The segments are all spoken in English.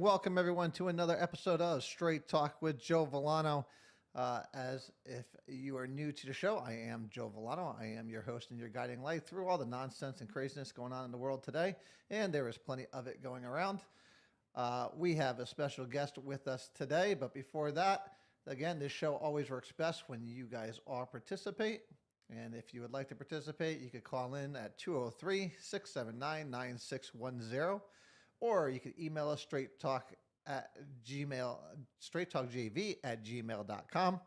welcome everyone to another episode of Straight Talk with Joe Vollano. As if you are new to the show, I am Joe Vollano. I am your host and your guiding light through all the nonsense and craziness going on in the world today, and there is plenty of it going around. We have a special guest with us today, but before that, again, this show always works best when you guys all participate. And if you would like to participate, you could call in at 203-679-9610. Or you can email us straighttalkjv@gmail.com.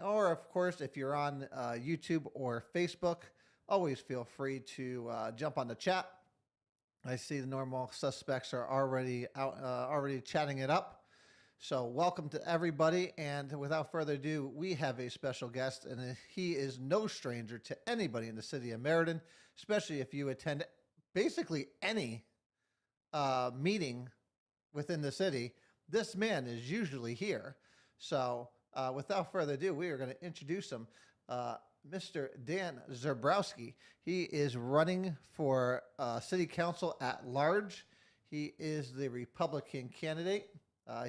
Or, of course, if you're on YouTube or Facebook, always feel free to jump on the chat. I see the normal suspects are already out, already chatting it up. So welcome to everybody. And without further ado, we have a special guest, and he is no stranger to anybody in the city of Meriden, especially if you attend basically any meeting within the city. This man is usually here. So without further ado, we are going to introduce him. Mr. Dan Zabrowski. He is running for city council at large. He is the Republican candidate.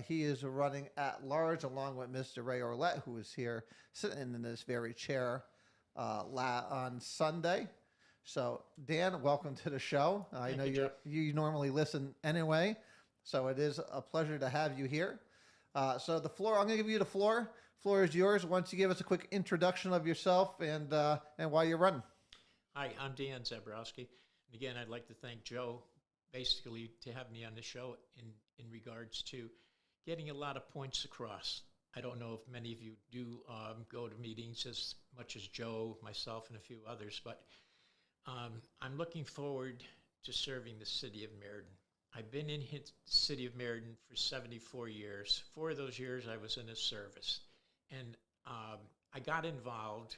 He is running at large along with Mr. Ray Orlett, who is here sitting in this very chair on Sunday. So, Dan, welcome to the show. I know you normally listen anyway, so it is a pleasure to have you here. So the floor, I'm going to give you the floor. Floor is yours. Why don't you give us a quick introduction of yourself and why you're running? Hi, I'm Dan Zabrowski. And again, I'd like to thank Joe basically to have me on the show in regards to getting a lot of points across. I don't know if many of you do go to meetings as much as Joe, myself, and a few others, but I'm looking forward to serving the city of Meriden. I've been in the city of Meriden for 74 years. 4 of those years I was in the service. And I got involved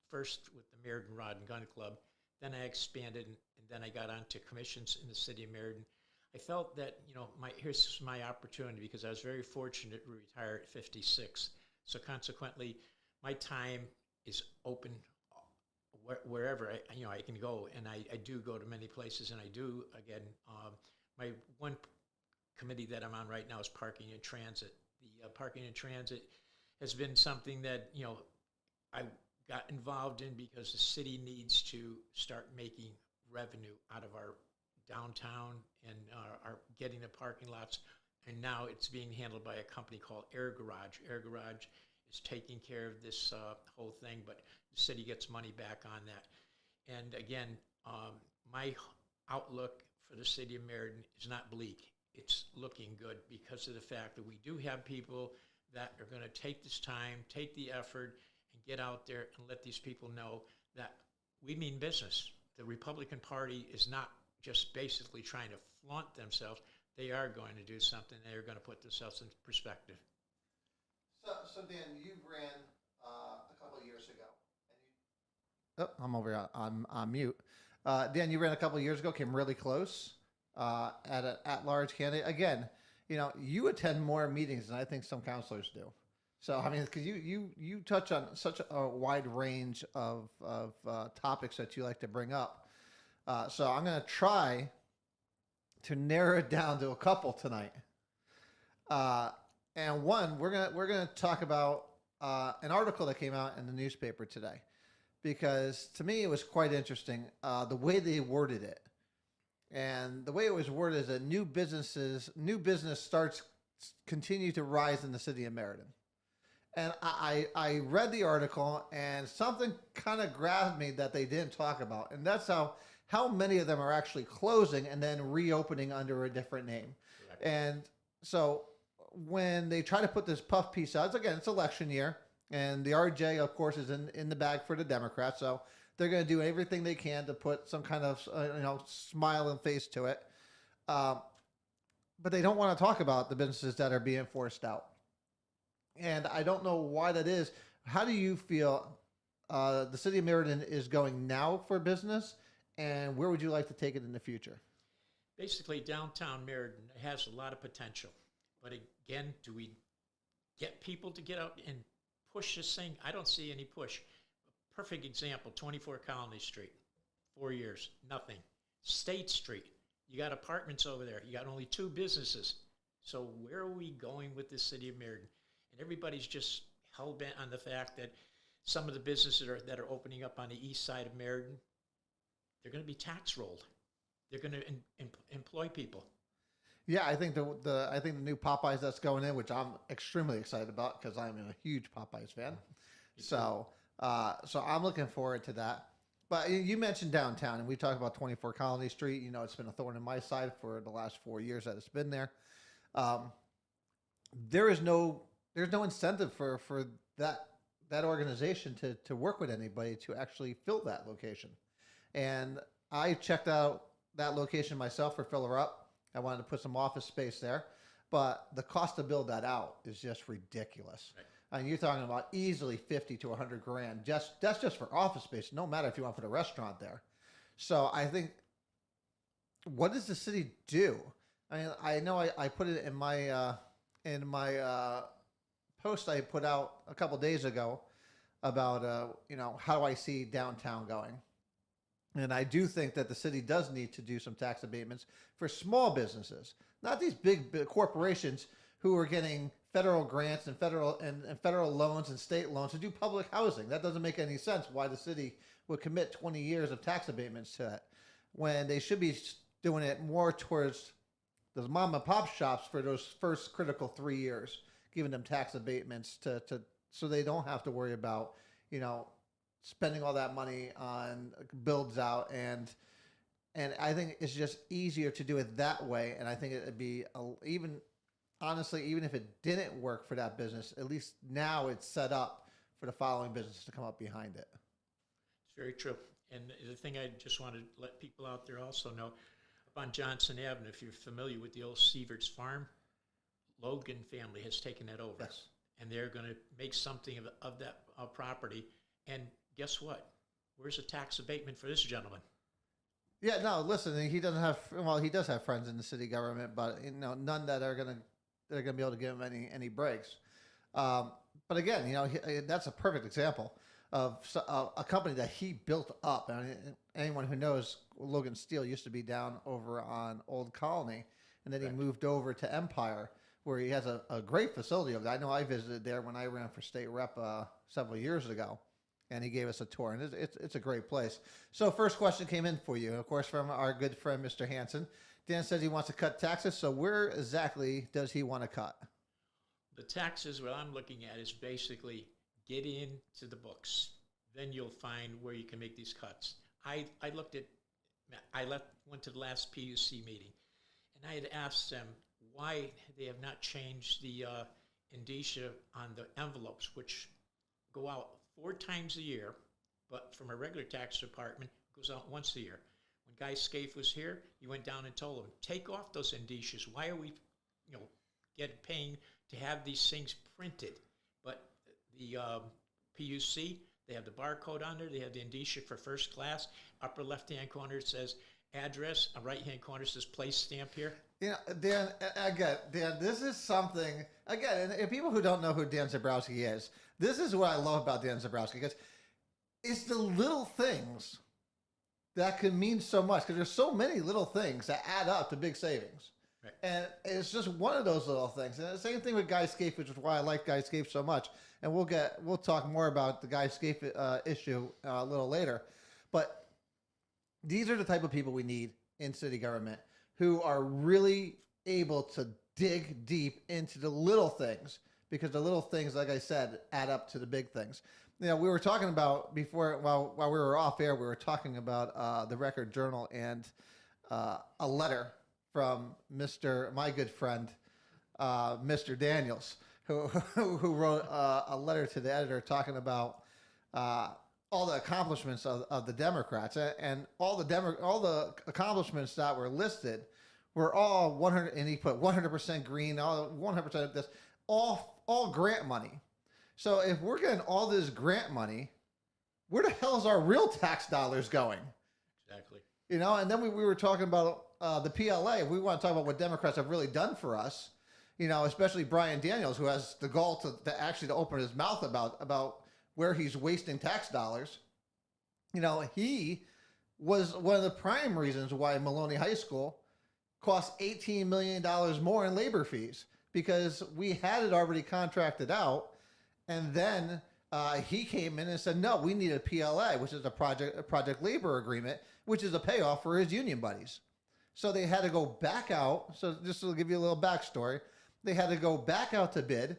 first with the Meriden Rod and Gun Club, then I expanded, and then I got onto commissions in the city of Meriden. I felt that, here's my opportunity because I was very fortunate to retire at 56. So consequently, my time is open wherever I can go, and I do go to many places, and I do, again, my one committee that I'm on right now is parking and transit. The parking and transit has been something that, I got involved in because the city needs to start making revenue out of our downtown and are getting the parking lots, and now it's being handled by a company called Air Garage. Air Garage is taking care of this whole thing, but the city gets money back on that. And again, my outlook for the city of Meriden is not bleak. It's looking good because of the fact that we do have people that are going to take this time, take the effort, and get out there and let these people know that we mean business. The Republican Party is not just basically trying to flaunt themselves. They are going to do something. They are going to put themselves in perspective. So Dan, you ran a couple of years ago. I'm over here on mute. Dan, you ran a couple of years ago, came really close at an at-large candidate. Again, you attend more meetings than I think some counselors do. So, I mean, because you touch on such a wide range of topics that you like to bring up. So I'm going to try to narrow it down to a couple tonight. And one, we're gonna talk about an article that came out in the newspaper today, because to me it was quite interesting the way they worded it, and the way it was worded is that new business continue to rise in the city of Meriden. And I read the article, and something kind of grabbed me that they didn't talk about, and that's how many of them are actually closing and then reopening under a different name. Correct. And so when they try to put this puff piece out, it's election year, and the RJ, of course, is in the bag for the Democrats, so they're going to do everything they can to put some kind of smile and face to it. But they don't want to talk about the businesses that are being forced out. And I don't know why that is. How do you feel the city of Meriden is going now for business, and where would you like to take it in the future? Basically, downtown Meriden has a lot of potential. But again, do we get people to get out and push this thing? I don't see any push. Perfect example, 24 Colony Street, 4 years, nothing. State Street, you got apartments over there. You got only 2 businesses. So where are we going with the city of Meriden? And everybody's just hell bent on the fact that some of the businesses that are opening up on the east side of Meriden, they're going to be tax rolled. They're going to employ people. Yeah, I think I think the new Popeyes that's going in, which I'm extremely excited about because I'm a huge Popeyes fan. So so I'm looking forward to that. But you mentioned downtown, and we talked about 24 Colony Street. You know, it's been a thorn in my side for the last 4 years that it's been there. Um, there's no incentive for that organization to work with anybody to actually fill that location. And I checked out that location myself for filler up. I wanted to put some office space there, but the cost to build that out is just ridiculous. Right. I mean, you're talking about easily 50 to 100 grand. That's just for office space. No matter if you want to put a restaurant there. So I think, what does the city do? I mean, I know I put it in my post I put out a couple days ago about how do I see downtown going. And I do think that the city does need to do some tax abatements for small businesses, not these big corporations who are getting federal grants and federal loans and state loans to do public housing. That doesn't make any sense why the city would commit 20 years of tax abatements to it when they should be doing it more towards those mom and pop shops for those first critical 3 years, giving them tax abatements to so they don't have to worry about, spending all that money on builds out. And I think it's just easier to do it that way. And I think it'd be even if it didn't work for that business, at least now it's set up for the following business to come up behind it. It's very true. And the thing I just want to let people out there also know, up on Johnson Avenue, if you're familiar with the old Sieverts farm, Logan family has taken that over. Yes. And they're going to make something of that property. And guess what? Where's the tax abatement for this gentleman? Yeah, no, listen, he doesn't have, he does have friends in the city government, but none that are going to be able to give him any breaks. But again, that's a perfect example of a company that he built up. I mean, anyone who knows, Logan Steel used to be down over on Old Colony, and then he moved over to Empire, where he has a great facility of that. I know I visited there when I ran for state rep several years ago, and he gave us a tour, and it's a great place. So first question came in for you, of course, from our good friend, Mr. Hansen. Dan says he wants to cut taxes, so where exactly does he want to cut? The taxes, what I'm looking at is basically get into the books. Then you'll find where you can make these cuts. I went to the last PUC meeting, and I had asked them why they have not changed the indicia on the envelopes, which go out 4 times a year, but from a regular tax department, it goes out once a year. When Guy Scaife was here, he went down and told him, take off those indicias. Why are we, paying to have these things printed? But the PUC, they have the barcode on there. They have the indicia for first class. Upper left-hand corner it says address. On right-hand corner says place stamp here. Dan, this is something, again, and people who don't know who Dan Zabrowski is, this is what I love about Dan Zabrowski, because it's the little things that can mean so much, because there's so many little things that add up to big savings. Right. And it's just one of those little things. And the same thing with Guy Scaife, which is why I like Guy Scaife so much. And we'll talk more about the Guy Scaife issue a little later. But these are the type of people we need in city government who are really able to dig deep into the little things, because the little things, like I said, add up to the big things. We were talking about before, while we were off air, we were talking about the Record Journal and a letter from my good friend, Mr. Daniels, who wrote a letter to the editor talking about all the accomplishments of the Democrats, and all the accomplishments that were listed were all 100, and he put 100% green, all 100% of this, all grant money. So if we're getting all this grant money, where the hell is our real tax dollars going? Exactly. And then we were talking about the PLA. We want to talk about what Democrats have really done for us, especially Brian Daniels, who has the gall to actually open his mouth about where he's wasting tax dollars. He was one of the prime reasons why Maloney High School cost $18 million more in labor fees because we had it already contracted out. And then he came in and said, no, we need a PLA, which is a project labor agreement, which is a payoff for his union buddies. So they had to go back out. So just to give you a little backstory, they had to go back out to bid,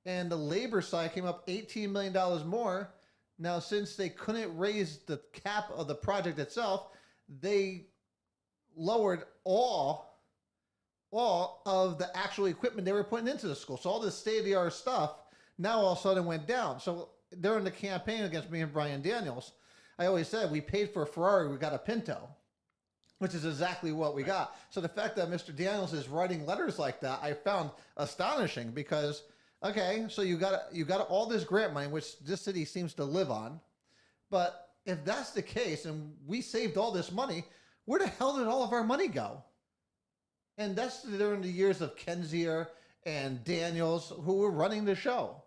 and the labor side came up $18 million more. Now, since they couldn't raise the cap of the project itself, they lowered all of the actual equipment they were putting into the school. So all this state-of-the-art stuff now all of a sudden went down. So during the campaign against me and Brian Daniels, I always said we paid for a Ferrari, we got a Pinto, which is exactly what we got. So the fact that Mr. Daniels is writing letters like that, I found astonishing because, okay, so you got all this grant money, which this city seems to live on. But if that's the case and we saved all this money, where the hell did all of our money go? And that's during the years of Kenzier and Daniels who were running the show.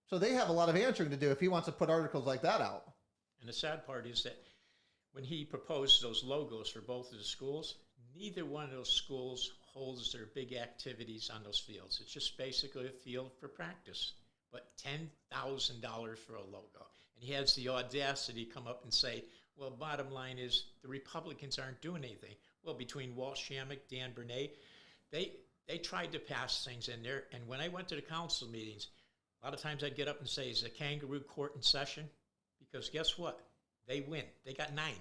So they have a lot of answering to do if he wants to put articles like that out. And the sad part is that when he proposed those logos for both of the schools, neither one of those schools holds their big activities on those fields. It's just basically a field for practice. But $10,000 for a logo. And he has the audacity to come up and say, well, bottom line is the Republicans aren't doing anything. Well, between Walt Shammick, Dan Bernay, they tried to pass things in there. And when I went to the council meetings, a lot of times I'd get up and say, is the kangaroo court in session? Because guess what? They win. They got 9.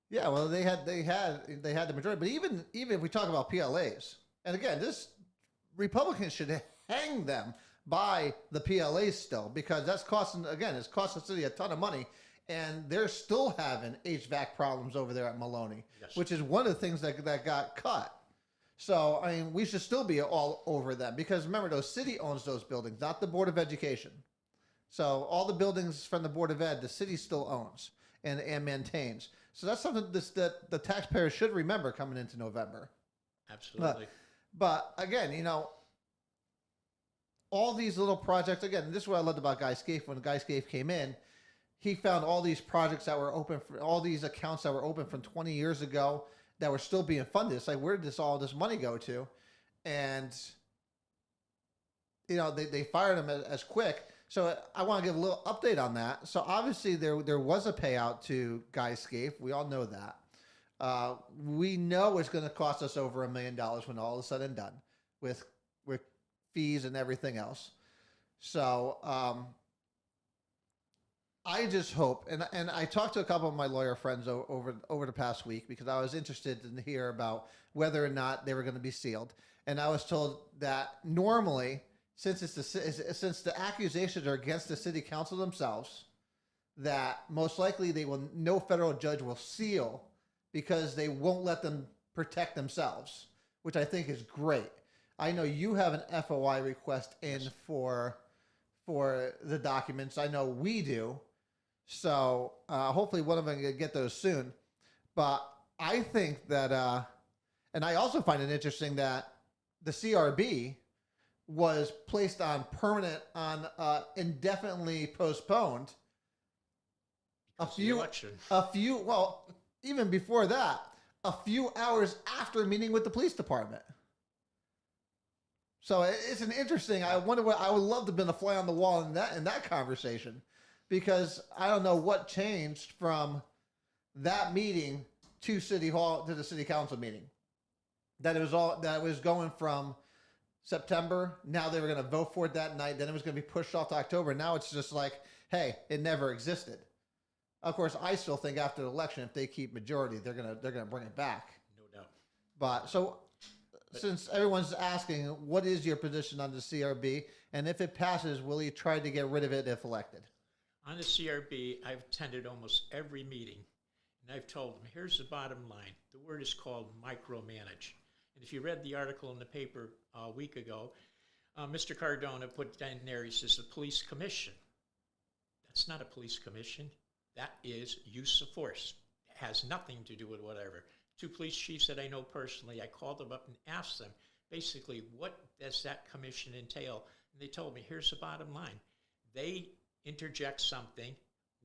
Yeah, well, they had the majority. But even if we talk about PLAs, and again, this Republicans should hang them by the PLAs still, because that's costing the city a ton of money, and they're still having HVAC problems over there at Maloney, Yes. which is one of the things that got cut. So, I mean, we should still be all over them because remember, the city owns those buildings, not the Board of Education. So all the buildings from the Board of Ed, the city still owns and maintains. So that's something that the taxpayers should remember coming into November. Absolutely. But again, you know, all these little projects, again, this is what I loved about Guy Scaife. When Guy Scaife came in, he found all these projects that were open, for all these accounts that were open from 20 years ago that were still being funded. It's like, where did all this money go to? And, you know, they fired him as quick. So I want to give a little update on that. So obviously there was a payout to Guy Scaife. We all know that. We know it's going to cost us over $1 million when all is said and done with fees and everything else. So I just hope, and I talked to a couple of my lawyer friends over the past week because I was interested to hear about whether or not they were going to be sealed. And I was told that normally, since the accusations are against the city council themselves, that most likely no federal judge will seal because they won't let them protect themselves, which I think is great. I know you have an FOI request in for the documents. I know we do. So hopefully one of them can get those soon. But I think that, and I also find it interesting that the CRB was placed on indefinitely postponed. Even before that, a few hours after meeting with the police department. So it's an interesting. I wonder what I would love to have been a fly on the wall in that conversation, because I don't know what changed from that meeting to City Hall to the City Council meeting. That it was going from September. Now they were going to vote for it that night. Then it was going to be pushed off to October. Now it's just like, hey, it never existed. Of course, I still think after the election, if they keep majority, they're gonna bring it back. No doubt. But since everyone's asking, what is your position on the CRB, and if it passes, will you try to get rid of it if elected? On the CRB, I've attended almost every meeting, and I've told them, here's the bottom line. The word is called micromanage. And if you read the article in the paper a week ago, Mr. Cardona put down there, he says, the police commission. That's not a police commission. That is use of force. It has nothing to do with whatever. 2 police chiefs that I know personally, I called them up and asked them, basically, what does that commission entail? And they told me, here's the bottom line. They interject something.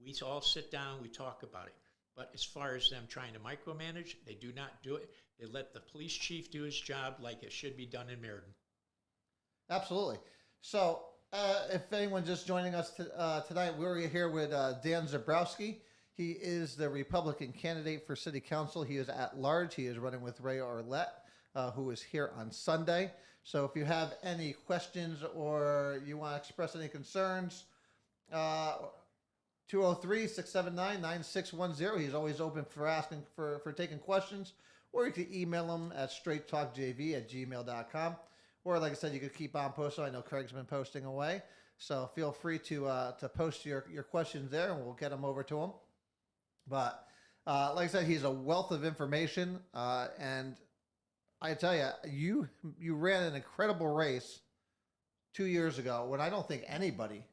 We all sit down, we talk about it. But as far as them trying to micromanage, they do not do it. They let the police chief do his job like it should be done in Meriden. Absolutely. So, if anyone's just joining us tonight, we're here with Dan Zabrowski. He is the Republican candidate for city council. He is at large. He is running with Ray Arlett, who is here on Sunday. So if you have any questions or you want to express any concerns, 203-679-9610. He's always open for asking for taking questions, or you can email him at straighttalkjv@gmail.com. Or like I said, you could keep on posting. I know Craig's been posting away. So feel free to post your questions there, and we'll get them over to him. But like I said, he's a wealth of information, and I tell you, you ran an incredible race 2 years ago when I don't think anybody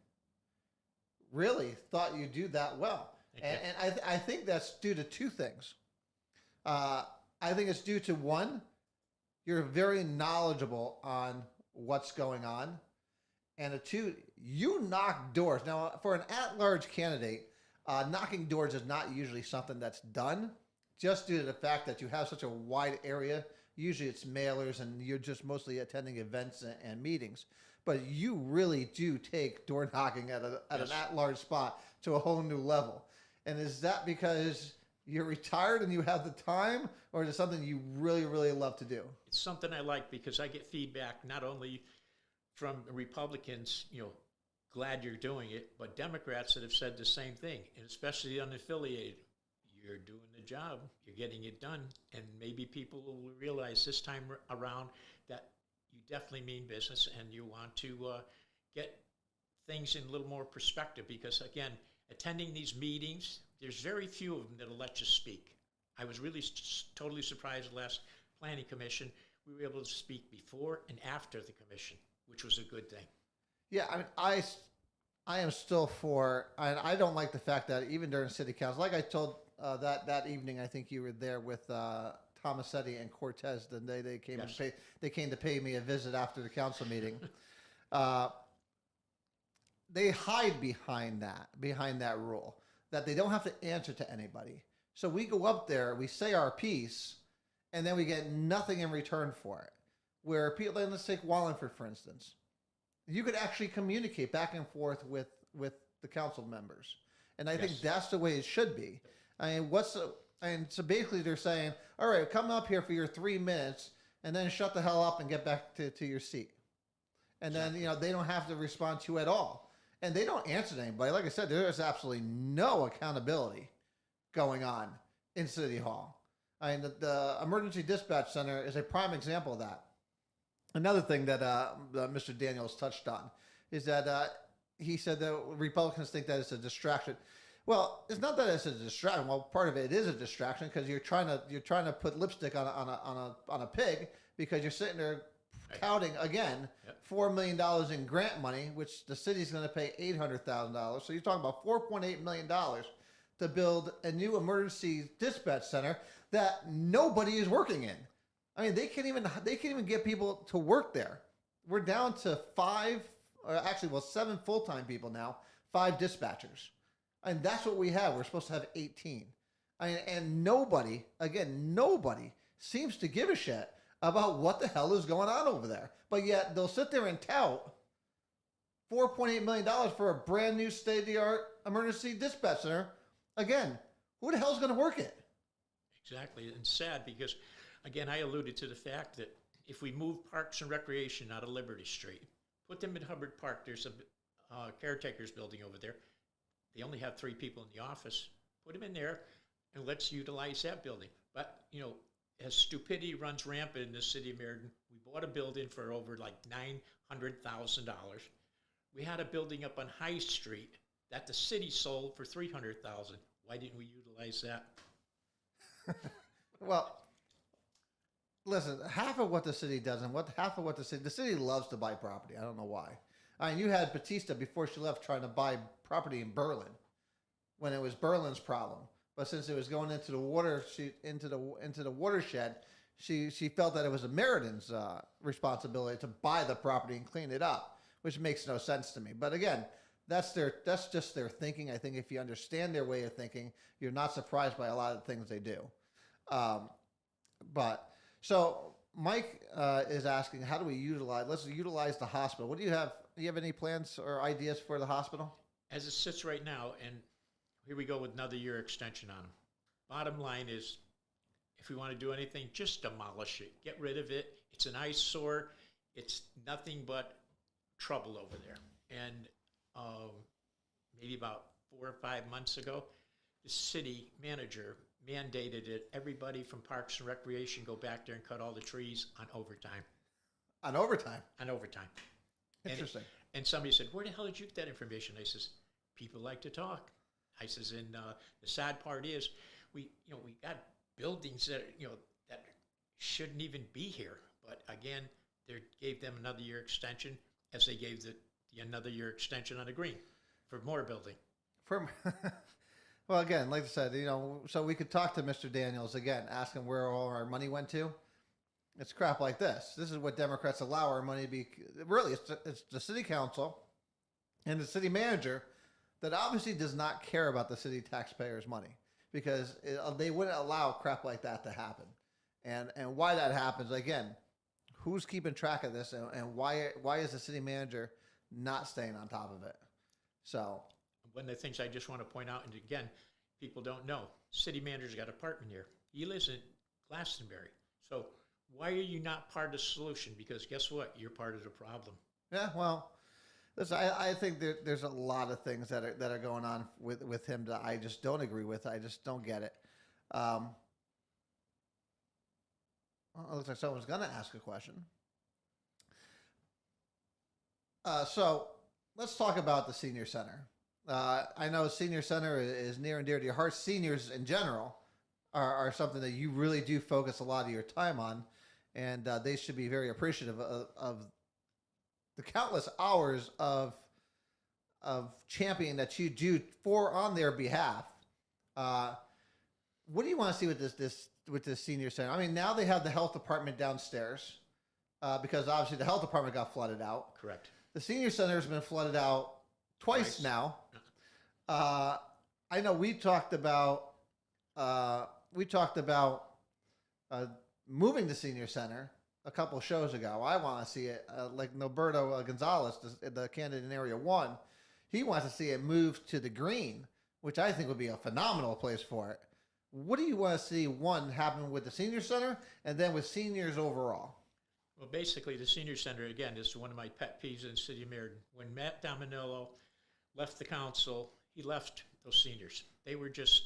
really thought you'd do that well. And I think that's due to two things. I think it's due to, one, you're very knowledgeable on what's going on. And two, you knock doors. Now, for an at-large candidate, knocking doors is not usually something that's done, just due to the fact that you have such a wide area. Usually it's mailers and you're just mostly attending events and meetings. But you really do take door knocking at an at-large spot to a whole new level. And is that because you're retired and you have the time, or is it something you really, really love to do? It's something I like because I get feedback not only from Republicans, glad you're doing it, but Democrats that have said the same thing, and especially unaffiliated. You're doing the job, you're getting it done, and maybe people will realize this time around that you definitely mean business and you want to get things in a little more perspective, because again, attending these meetings, there's very few of them that'll let you speak. I was really totally surprised the last planning commission, we were able to speak before and after the commission, which was a good thing. Yeah, I mean, I am still for, and I don't like the fact that even during city council, like I told that evening, I think you were there with Tomasetti and Cortez the day they came Yes. they came to pay me a visit after the council meeting. They hide behind that rule that they don't have to answer to anybody. So we go up there, we say our piece, and then we get nothing in return for it. Where people, let's take Wallingford for instance, you could actually communicate back and forth with the council members, and I think that's the way it should be. I mean, so basically they're saying, all right, come up here for your 3 minutes and then shut the hell up and get back to your seat. And then, they don't have to respond to you at all. And they don't answer to anybody. Like I said, there is absolutely no accountability going on in City Hall. I mean, the Emergency Dispatch Center is a prime example of that. Another thing that Mr. Daniels touched on is that he said that Republicans think that it's a distraction. Well, it's not that it's a distraction. Well, part of it is a distraction because you're trying to put lipstick on a pig, because you're sitting there touting again $4 million in grant money, which the city's going to pay $800,000. So you're talking about $4.8 million to build a new emergency dispatch center that nobody is working in. I mean, they can't even get people to work there. We're down to 7 full-time people now, 5 dispatchers. And that's what we have. We're supposed to have 18. I mean, and nobody seems to give a shit about what the hell is going on over there. But yet they'll sit there and tout $4.8 million for a brand new state-of-the-art emergency dispatch center. Again, who the hell is going to work it? Exactly. And sad because, again, I alluded to the fact that if we move Parks and Recreation out of Liberty Street, put them in Hubbard Park, there's a caretaker's building over there. They only have 3 people in the office. Put them in there and let's utilize that building. But, as stupidity runs rampant in the city of Meriden, we bought a building for over like $900,000. We had a building up on High Street that the city sold for $300,000. Why didn't we utilize that? Well, listen, half of what the city does and the city loves to buy property. I don't know why. I mean, you had Batista before she left trying to buy property in Berlin when it was Berlin's problem. But since it was going into the watershed, she felt that it was a Meriden's responsibility to buy the property and clean it up, which makes no sense to me. But again, that's just their thinking. I think if you understand their way of thinking, you're not surprised by a lot of things they do. Um, but so Mike is asking, how do we utilize? Let's utilize the hospital. What do you have? Do you have any plans or ideas for the hospital? As it sits right now, and here we go with another year extension on them. Bottom line is, if we want to do anything, just demolish it. Get rid of it. It's an eyesore. It's nothing but trouble over there. And maybe about 4 or 5 months ago, the city manager mandated that everybody from Parks and Recreation go back there and cut all the trees on overtime. On overtime. On overtime. Interesting. And somebody said, "Where the hell did you get that information?" I says, "People like to talk." I says, and the sad part is, we got buildings that that shouldn't even be here. But again, they gave them another year extension, as they gave the another year extension on the green for more building. Well, again, like I said, so we could talk to Mr. Daniels again, ask him where all our money went to. It's crap like this. This is what Democrats allow our money to be. Really, it's the city council and the city manager that obviously does not care about the city taxpayers' money, because they wouldn't allow crap like that to happen. And why that happens, again, who's keeping track of this, and why is the city manager not staying on top of it? So one of the things I just want to point out, and again, people don't know, city manager's got an apartment here. He lives in Glastonbury. So why are you not part of the solution? Because guess what? You're part of the problem. Yeah, well, listen, I think there's a lot of things that are going on with him that I just don't agree with. I just don't get it. Well, it looks like someone's going to ask a question. So let's talk about the senior center. I know senior center is near and dear to your heart. Seniors in general are something that you really do focus a lot of your time on, and they should be very appreciative of the countless hours of championing that you do on their behalf. What do you want to see with this senior center? I mean, now they have the health department downstairs because obviously the health department got flooded out. Correct. The senior center has been flooded out twice now. I know we talked about moving the senior center a couple of shows ago. I want to see it like Norberto Gonzalez, the candidate in Area 1. He wants to see it moved to the green, which I think would be a phenomenal place for it. What do you want to see, one, happen with the senior center and then with seniors overall? Well, basically, the senior center, again, is one of my pet peeves in the city of Meriden. When Matt Dominillo left the council, he left those seniors. They were just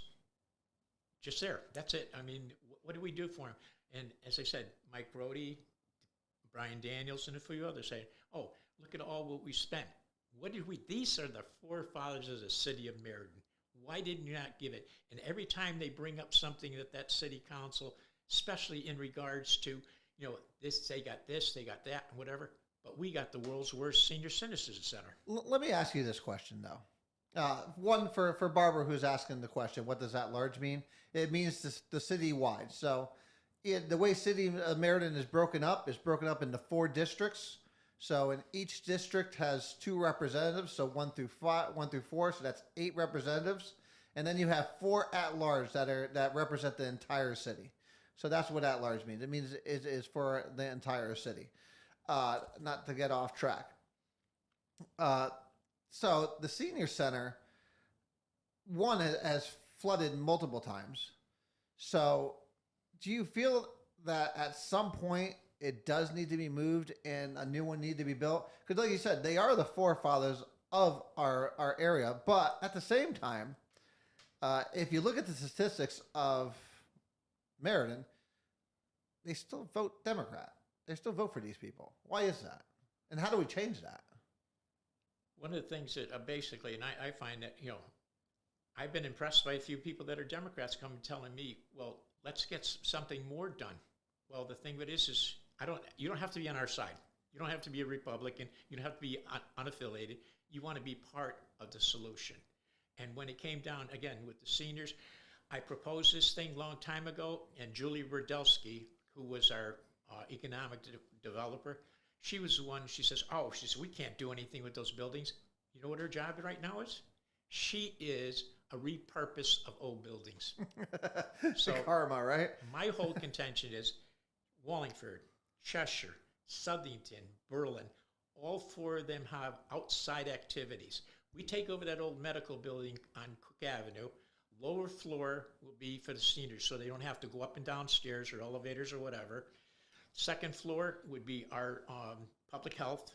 there. That's it. I mean, what do we do for them? And as I said, Mike Brody, Brian Daniels, and a few others say, "Oh, look at all what we spent. What did we? These are the forefathers of the city of Meriden. Why didn't you not give it?" And every time they bring up something that city council, especially in regards to, this, they got that, and whatever. But we got the world's worst senior citizen center. Let me ask you this question, though. One for Barbara, who's asking the question, what does at large mean? It means the city-wide. So the way City of Meriden is broken up into 4 districts. So in each district has 2 representatives, so 1 through 4, so that's 8 representatives. And then you have 4 at-large that represent the entire city. So that's what at-large means. It means is for the entire city. Not to get off track. So the senior center, one, has flooded multiple times. So do you feel that at some point it does need to be moved and a new one need to be built? Because like you said, they are the forefathers of our area. But at the same time, if you look at the statistics of Meriden, they still vote Democrat. They still vote for these people. Why is that? And how do we change that? One of the things that basically, and I find that, I've been impressed by a few people that are Democrats coming telling me, well, let's get something more done. Well, the thing with this is, you don't have to be on our side. You don't have to be a Republican. You don't have to be unaffiliated. You want to be part of the solution. And when it came down, again, with the seniors, I proposed this thing a long time ago, and Julie Berdelsky, who was our economic developer, she was the one, she says, we can't do anything with those buildings. You know what her job right now is? She is a repurpose of old buildings. So Karma, right? my whole contention is Wallingford, Cheshire, Southington, Berlin, all four of them have outside activities. We take over that old medical building on Cook Avenue. Lower floor will be for the seniors, so they don't have to go up and down stairs or elevators or whatever. Second floor would be our public health.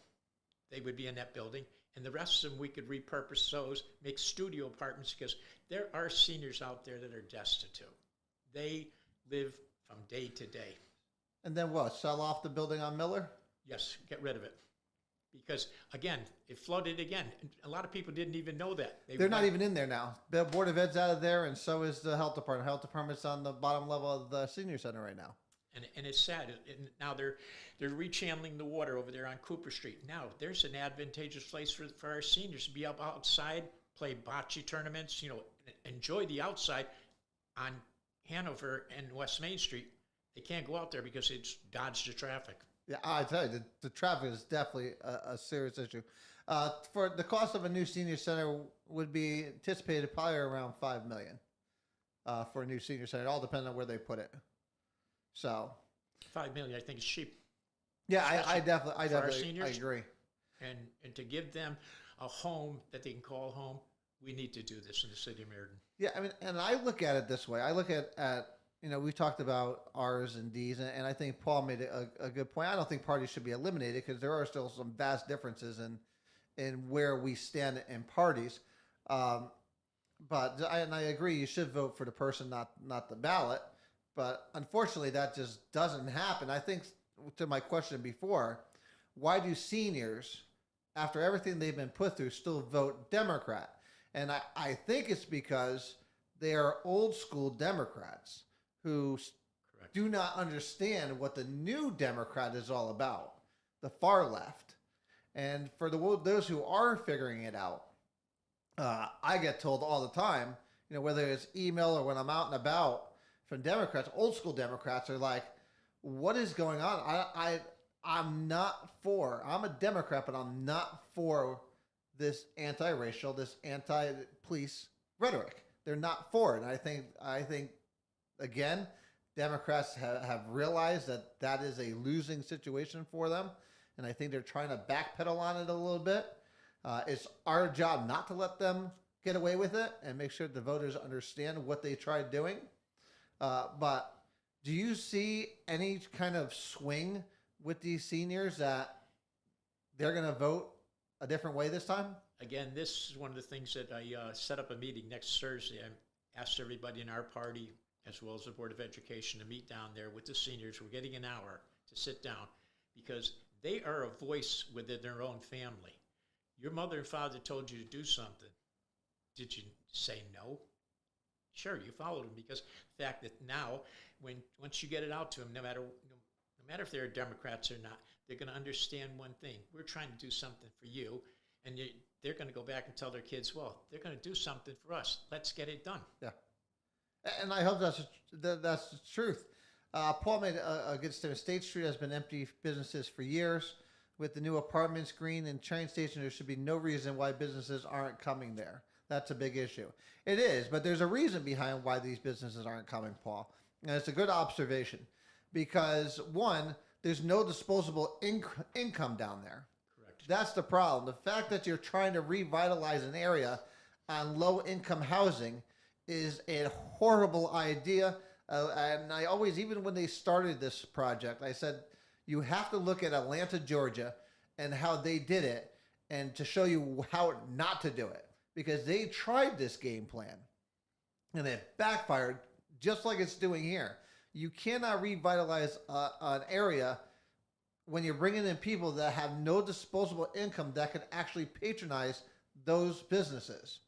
They would be in that building. And the rest of them, we could repurpose those, make studio apartments, because there are seniors out there that are destitute. They live from day to day. And then what? Sell off the building on Miller? Yes, get rid of it. Because, again, it flooded again. A lot of people didn't even know that. They're not even in there now. The Board of Ed's out of there, and so is the health department. Health department's on the bottom level of the senior center right now. And it's sad. And now they're rechanneling the water over there on Cooper Street. Now, there's an advantageous place for our seniors to be up outside, play bocce tournaments, enjoy the outside on Hanover and West Main Street. They can't go out there because it's dodged the traffic. Yeah, I tell you, the traffic is definitely a serious issue. For the cost of a new senior center would be anticipated probably around $5 million for a new senior center. It all depends on where they put it. So, $5 million, I think, is cheap. Yeah, I definitely seniors, I agree. And to give them a home that they can call home, we need to do this in the city of Meriden. Yeah, I mean, and I look at it this way. I look at we talked about R's and D's, and I think Paul made a good point. I don't think parties should be eliminated because there are still some vast differences in where we stand in parties. But I agree, you should vote for the person, not the ballot. But unfortunately, that just doesn't happen. I think, to my question before, why do seniors, after everything they've been put through, still vote Democrat? And I think it's because they are old school Democrats who Correct. Do not understand what the new Democrat is all about, the far left. And for those who are figuring it out, I get told all the time, whether it's email or when I'm out and about, from Democrats, old school Democrats are like, what is going on? I'm not for, I'm a Democrat, but I'm not for this anti-racial, this anti-police rhetoric. They're not for it. And I think again, Democrats have realized that is a losing situation for them. And I think they're trying to backpedal on it a little bit. It's our job not to let them get away with it and make sure the voters understand what they tried doing. But do you see any kind of swing with these seniors that they're going to vote a different way this time? Again, this is one of the things that I set up a meeting next Thursday. I asked everybody in our party, as well as the Board of Education, to meet down there with the seniors. We're getting an hour to sit down because they are a voice within their own family. Your mother and father told you to do something. Did you say no? Sure, you followed them because the fact that now, once you get it out to them, no matter if they're Democrats or not, they're going to understand one thing. We're trying to do something for you, and they're going to go back and tell their kids, well, they're going to do something for us. Let's get it done. Yeah. And I hope that's the truth. Paul made a good statement. State Street has been empty businesses for years. With the new apartments, green, and train station, there should be no reason why businesses aren't coming there. That's a big issue. It is, but there's a reason behind why these businesses aren't coming, Paul. And it's a good observation because, one, there's no disposable income down there. Correct. That's the problem. The fact that you're trying to revitalize an area on low-income housing is a horrible idea. And I always, even when they started this project, I said, you have to look at Atlanta, Georgia, and how they did it, and to show you how not to do it. Because they tried this game plan, and it backfired just like it's doing here. You cannot revitalize an area when you're bringing in people that have no disposable income that can actually patronize those businesses.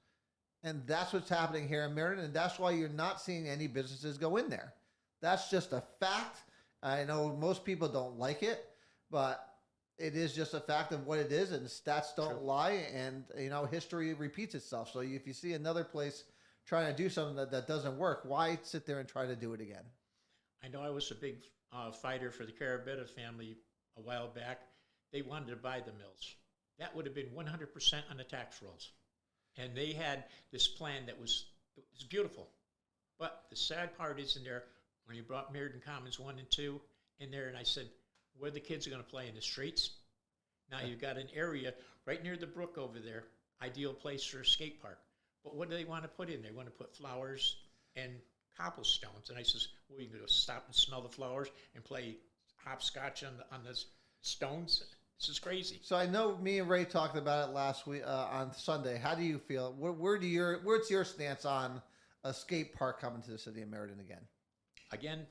And that's what's happening here in Meriden, and that's why you're not seeing any businesses go in there. That's just a fact. I know most people don't like it, but it is just a fact of what it is, and stats don't lie, and history repeats itself. So if you see another place trying to do something that doesn't work, why sit there and try to do it again? I know I was a big fighter for the Carabetta family a while back. They wanted to buy the mills. that would have been 100% on the tax rolls. And they had this plan that was beautiful. But the sad part is in there, when you brought Meriden Commons 1 and 2 in there, and I said, where the kids are going to play, in the streets? Now you've got an area right near the brook over there, ideal place for a skate park. But what do they want to put in? They want to put flowers and cobblestones. And I says, well, you can go stop and smell the flowers and play hopscotch on the stones. This is crazy. So I know me and Ray talked about it last week on Sunday. How do you feel? Where's your stance on a skate park coming to the city of Meriden again? Again,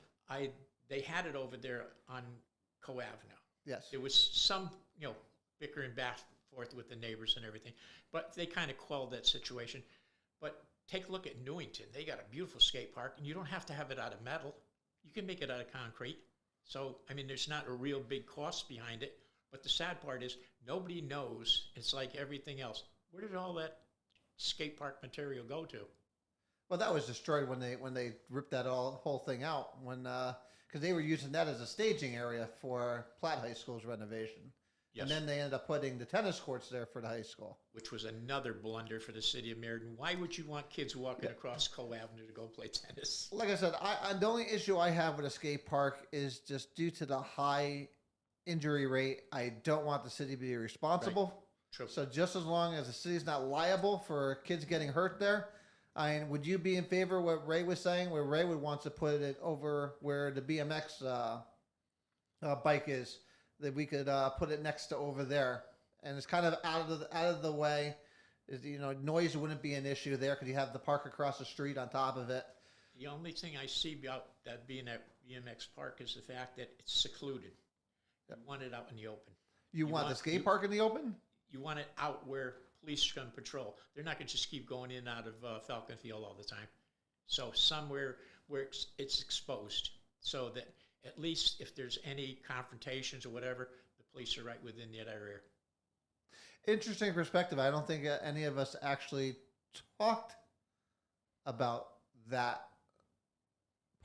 they had it over there on Co Avenue. Yes. There was some, bickering back and forth with the neighbors and everything, but they kind of quelled that situation. But take a look at Newington. They got a beautiful skate park, and you don't have to have it out of metal. You can make it out of concrete. So, I mean, there's not a real big cost behind it. But the sad part is nobody knows. It's like everything else. Where did all that skate park material go to? Well, that was destroyed when they ripped that whole thing out because they were using that as a staging area for Platt High School's renovation. Yes. And then they ended up putting the tennis courts there for the high school. Which was another blunder for the city of Meriden. Why would you want kids walking across Co Avenue to go play tennis? Like I said, the only issue I have with a skate park is just due to the high injury rate. I don't want the city to be responsible. Right. True. So just as long as the city's not liable for kids getting hurt there, would you be in favor of what Ray was saying, where Ray would want to put it over where the BMX bike is, that we could put it next to over there, and it's kind of out of the way. Noise wouldn't be an issue there because you have the park across the street on top of it. The only thing I see about that being at BMX park is the fact that it's secluded. You want it out in the open. You want the skate park in the open? You want it out where police are going to patrol. They're not going to just keep going in and out of Falcon Field all the time. So somewhere where it's exposed, so that at least if there's any confrontations or whatever, the police are right within that area. Interesting perspective. I don't think any of us actually talked about that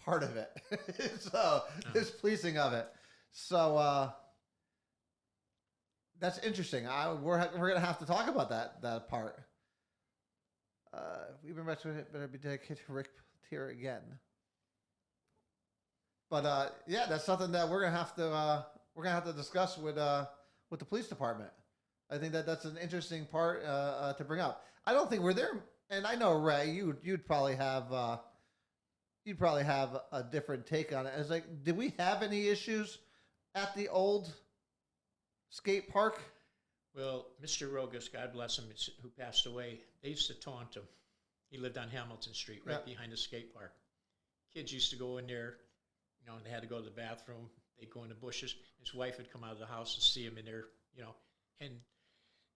part of it. So this policing of it. So that's interesting. We're gonna have to talk about that part. We better be dedicated to Rick Tier again. But yeah, that's something that we're gonna have to discuss with the police department. I think that's an interesting part to bring up. I don't think we're there, and I know Ray, you'd probably have a different take on it. It's like, did we have any issues at the old skate park? Well, Mr. Rogas, God bless him, who passed away, they used to taunt him. He lived on Hamilton Street, right behind the skate park. Kids used to go in there, and they had to go to the bathroom. They'd go in the bushes. His wife would come out of the house and see him in there, and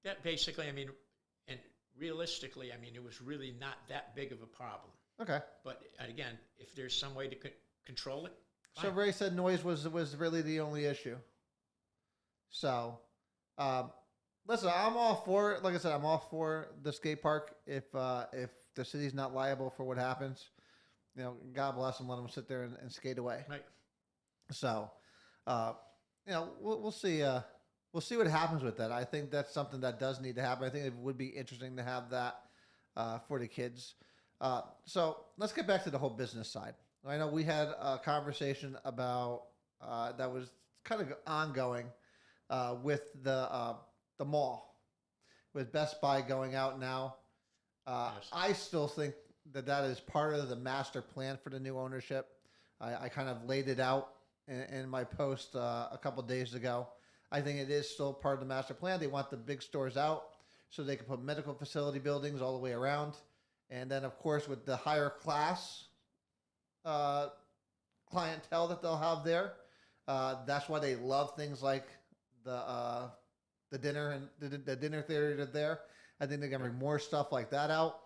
that basically, and realistically, it was really not that big of a problem. Okay. But again, if there's some way to control it, fine. So Ray said noise was really the only issue. So, listen, I'm all for it. Like I said, I'm all for the skate park if the city's not liable for what happens. God bless them, let them sit there and skate away. Right. So, we'll see. We'll see what happens with that. I think that's something that does need to happen. I think it would be interesting to have that for the kids. So let's get back to the whole business side. I know we had a conversation about that was kind of ongoing with the mall, with Best Buy going out now. Yes. I still think that is part of the master plan for the new ownership. I kind of laid it out in my post a couple days ago. I think it is still part of the master plan. They want the big stores out so they can put medical facility buildings all the way around. And then, of course, with the higher class clientele that they'll have there, that's why they love things like the dinner and the dinner theater there. I think they're going to bring more stuff like that out.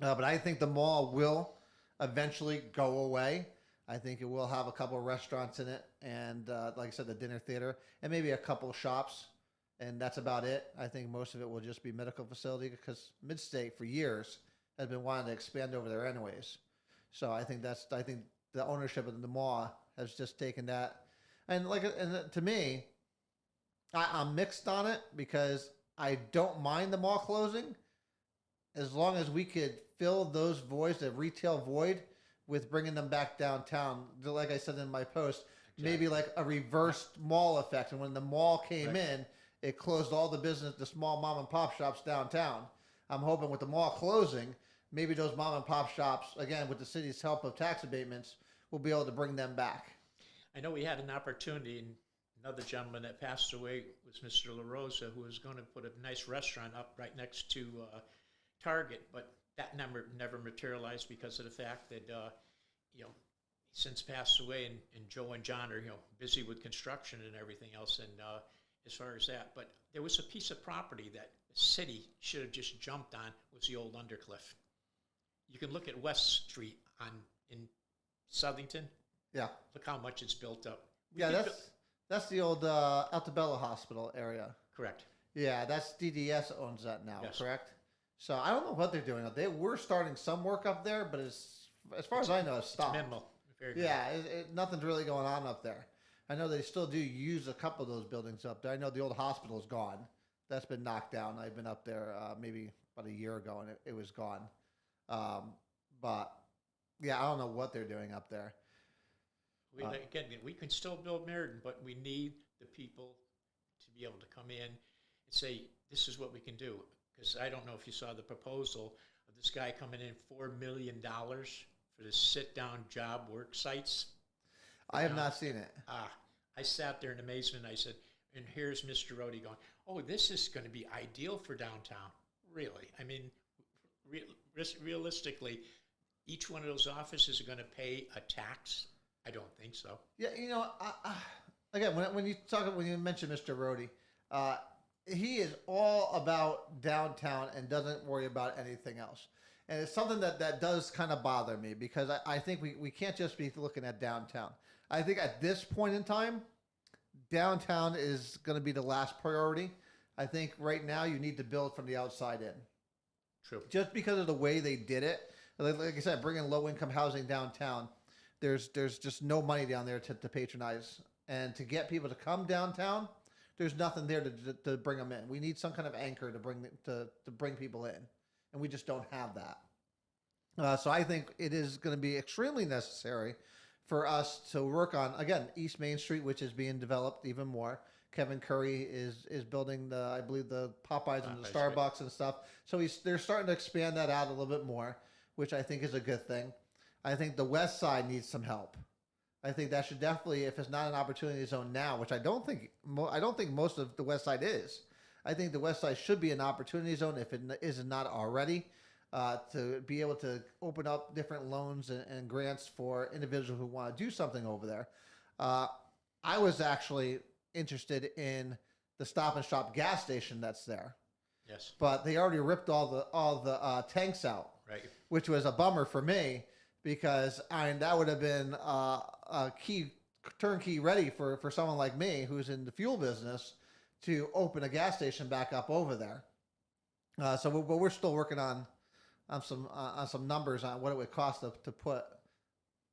But I think the mall will eventually go away. I think it will have a couple of restaurants in it, and like I said, the dinner theater, and maybe a couple of shops, and that's about it. I think most of it will just be medical facility because Midstate for years has been wanting to expand over there anyways. So I think the ownership of the mall has just taken that, and to me, I'm mixed on it because I don't mind the mall closing as long as we could fill those voids, the retail void, with bringing them back downtown. Like I said in my post, maybe like a reversed mall effect. And when the mall came in, it closed all the business, the small mom and pop shops downtown. I'm hoping with the mall closing, maybe those mom and pop shops, again, with the city's help of tax abatements, will be able to bring them back. I know we had an opportunity, and another gentleman that passed away was Mr. La Rosa, who was going to put a nice restaurant up right next to Target, but that never materialized because of the fact that you know, he's since passed away, and Joe and John are busy with construction and everything else. And as far as that, but there was a piece of property that the city should have just jumped on, was the old Undercliff. You can look at West Street in Southington. Yeah. Look how much it's built up. That's the old Altabella Hospital area. Correct. Yeah, that's DDS owns that now, Yes. correct? So I don't know what they're doing. They were starting some work up there, but as far as I know, it's stopped. Minimal. Very Yeah, nothing's really going on up there. I know they still do use a couple of those buildings up there. I know the old hospital is gone. That's been knocked down. I've been up there maybe about a year ago, and it was gone. But yeah, I don't know what they're doing up there. Again, we can still build Meriden, but we need the people to be able to come in and say, this is what we can do. Because I don't know if you saw the proposal of this guy coming in $4 million for the sit-down job work sites. I have not seen it. I sat there in amazement. I said, and here's Mr. Rhodey going, oh, this is going to be ideal for downtown. Really? I mean, realistically, each one of those offices are going to pay a tax? I don't think so. Yeah, again, when you mention Mr. Rhodey, he is all about downtown and doesn't worry about anything else. And it's something that does kind of bother me because I think we can't just be looking at downtown. I think at this point in time, downtown is going to be the last priority. I think right now you need to build from the outside in. True. Just because of the way they did it. Like I said, bringing low-income housing downtown, there's just no money down there to patronize. And to get people to come downtown, there's nothing there to bring them in. We need some kind of anchor to bring people in. And we just don't have that. So I think it is going to be extremely necessary for us to work on, again, East Main Street, which is being developed even more. Kevin Curry is building I believe the Popeyes and the Starbucks, right, and stuff. So they're starting to expand that out a little bit more, which I think is a good thing. I think the West Side needs some help. I think that should definitely, if it's not an opportunity zone now, which I don't think most of the West Side is. I think the West Side should be an opportunity zone if it is not already, to be able to open up different loans and grants for individuals who want to do something over there. I was actually interested in the Stop and Shop gas station that's there. Yes. But they already ripped all the tanks out, right, which was a bummer for me because that would have been a key turnkey ready for someone like me who's in the fuel business to open a gas station back up over there. But we're still working on some numbers on what it would cost to put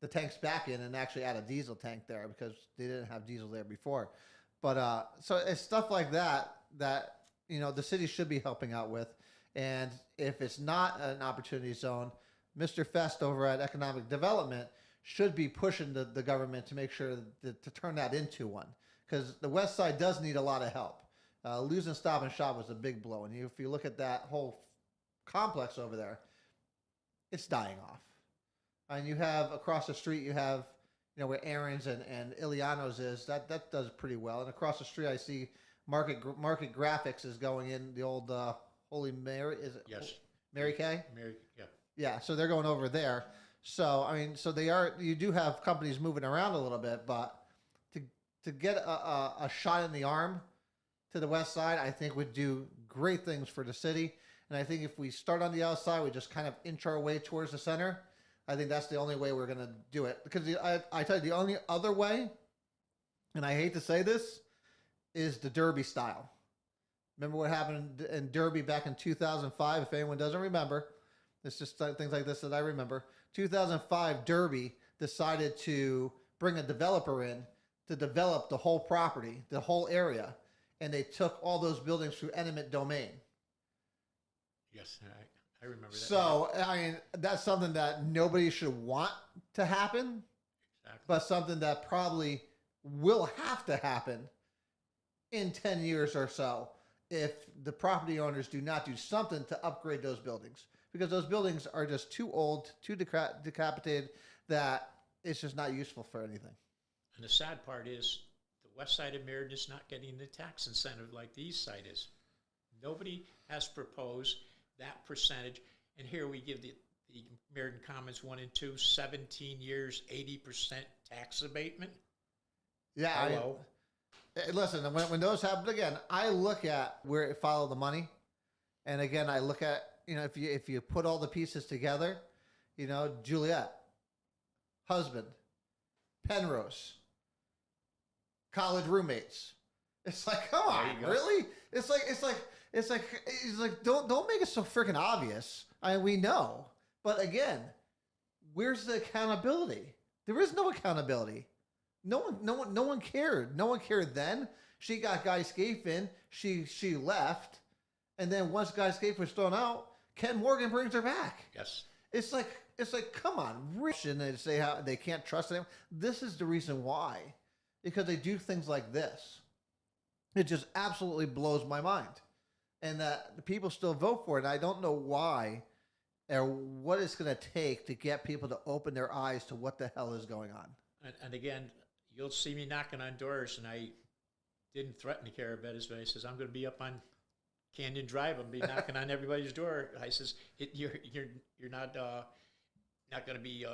the tanks back in and actually add a diesel tank there because they didn't have diesel there before. But so it's stuff like that the city should be helping out with. And if it's not an opportunity zone, Mr. Fest over at Economic Development should be pushing the government to make sure to turn that into one. Because the West Side does need a lot of help. Losing Stop and Shop was a big blow. And if you look at that whole complex over there, it's dying off. And you have across the street, you have where Aaron's and Iliano's is. That does pretty well. And across the street, I see Market Graphics is going in. The old Holy Mary, is it? Yes. Mary Kay? Mary, yeah. Yeah, so they're going over there. So you do have companies moving around a little bit, but to get a shot in the arm to the West Side, I think would do great things for the city. And I think if we start on the outside, we just kind of inch our way towards the center. I think that's the only way we're going to do it. Because I tell you, the only other way, and I hate to say this, is the Derby style. Remember what happened in Derby back in 2005? If anyone doesn't remember, it's just things like this that I remember. 2005, Derby decided to bring a developer in to develop the whole property, the whole area. and they took all those buildings through eminent domain. Yes, I remember that. So, I mean, that's something that nobody should want to happen, Exactly. but something that probably will have to happen in 10 years or so if the property owners do not do something to upgrade those buildings. Because those buildings are just too old, too decapitated, that it's just not useful for anything. And the sad part is the west side of Meriden is not getting the tax incentive like the east side is. Nobody has proposed that percentage. And here we give the Meriden Commons 1 and 2, 17 years, 80% tax abatement. Yeah, Hello. Listen, when those happen, again, I look at where it follow the money. And again, I look at, if you put all the pieces together, Juliet, husband, Penrose, college roommates. It's like, come on, really? It's like, don't make it so freaking obvious. I mean, we know, but again, where's the accountability? There is no accountability. No one cared. No one cared then. She got Guy Scaife in. She left, and then once Guy Scaife was thrown out, Ken Morgan brings her back. Yes. It's like, come on, rich, and they say how they can't trust them. This is the reason why, because they do things like this. It just absolutely blows my mind, and that the people still vote for it. I don't know why, or what it's going to take to get people to open their eyes to what the hell is going on. And again, you'll see me knocking on doors, and I didn't threaten to carry Bettis, but I says, I'm going to be up on Canyon Drive. I'm going to be knocking on everybody's door. I says, you're not going to be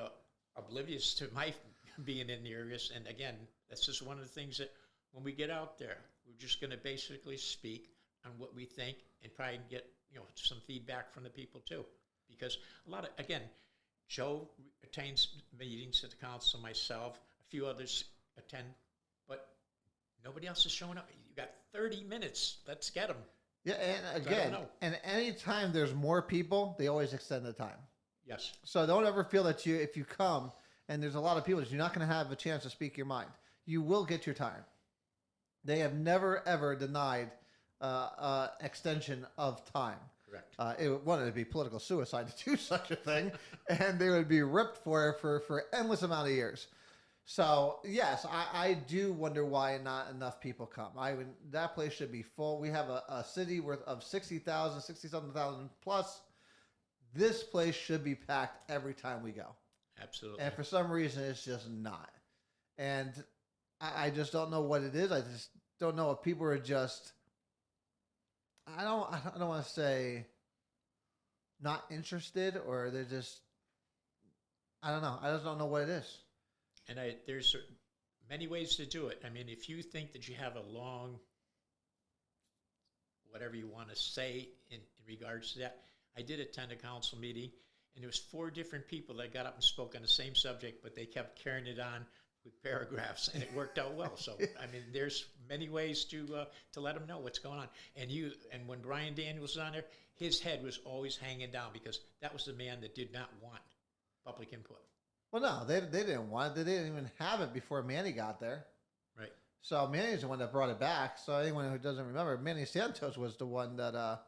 oblivious to my being in the areas. And again, that's just one of the things that when we get out there, we're just going to basically speak on what we think and probably get some feedback from the people too. Because a lot of, again, Joe attends meetings at the council, myself, a few others attend, but nobody else is showing up. You got 30 minutes. Let's get them. Yeah, and again, and anytime there's more people, they always extend the time. Yes. So don't ever feel that if you come and there's a lot of people, that you're not going to have a chance to speak your mind. You will get your time. They have never, ever denied extension of time. Correct. It would be political suicide to do such a thing, and they would be ripped for endless amount of years. So yes, I do wonder why not enough people come. That place should be full. We have a city worth of 60,000, 60,000 plus. This place should be packed every time we go. Absolutely. And for some reason, it's just not. And I just don't know what it is. I just don't know if people are just. I don't want to say not interested, or they're just. I don't know. I just don't know what it is. And there's many ways to do it. I mean, if you think that you have a long, whatever you want to say in regards to that, I did attend a council meeting, and there was 4 different people that got up and spoke on the same subject, but they kept carrying it on with paragraphs, and it worked out well. So, I mean, there's many ways to let them know what's going on. And when Brian Daniels was on there, his head was always hanging down because that was the man that did not want public input. Well, no, they didn't want it. They didn't even have it before Manny got there. Right. So Manny's the one that brought it back. So anyone who doesn't remember, Manny Santos was the one that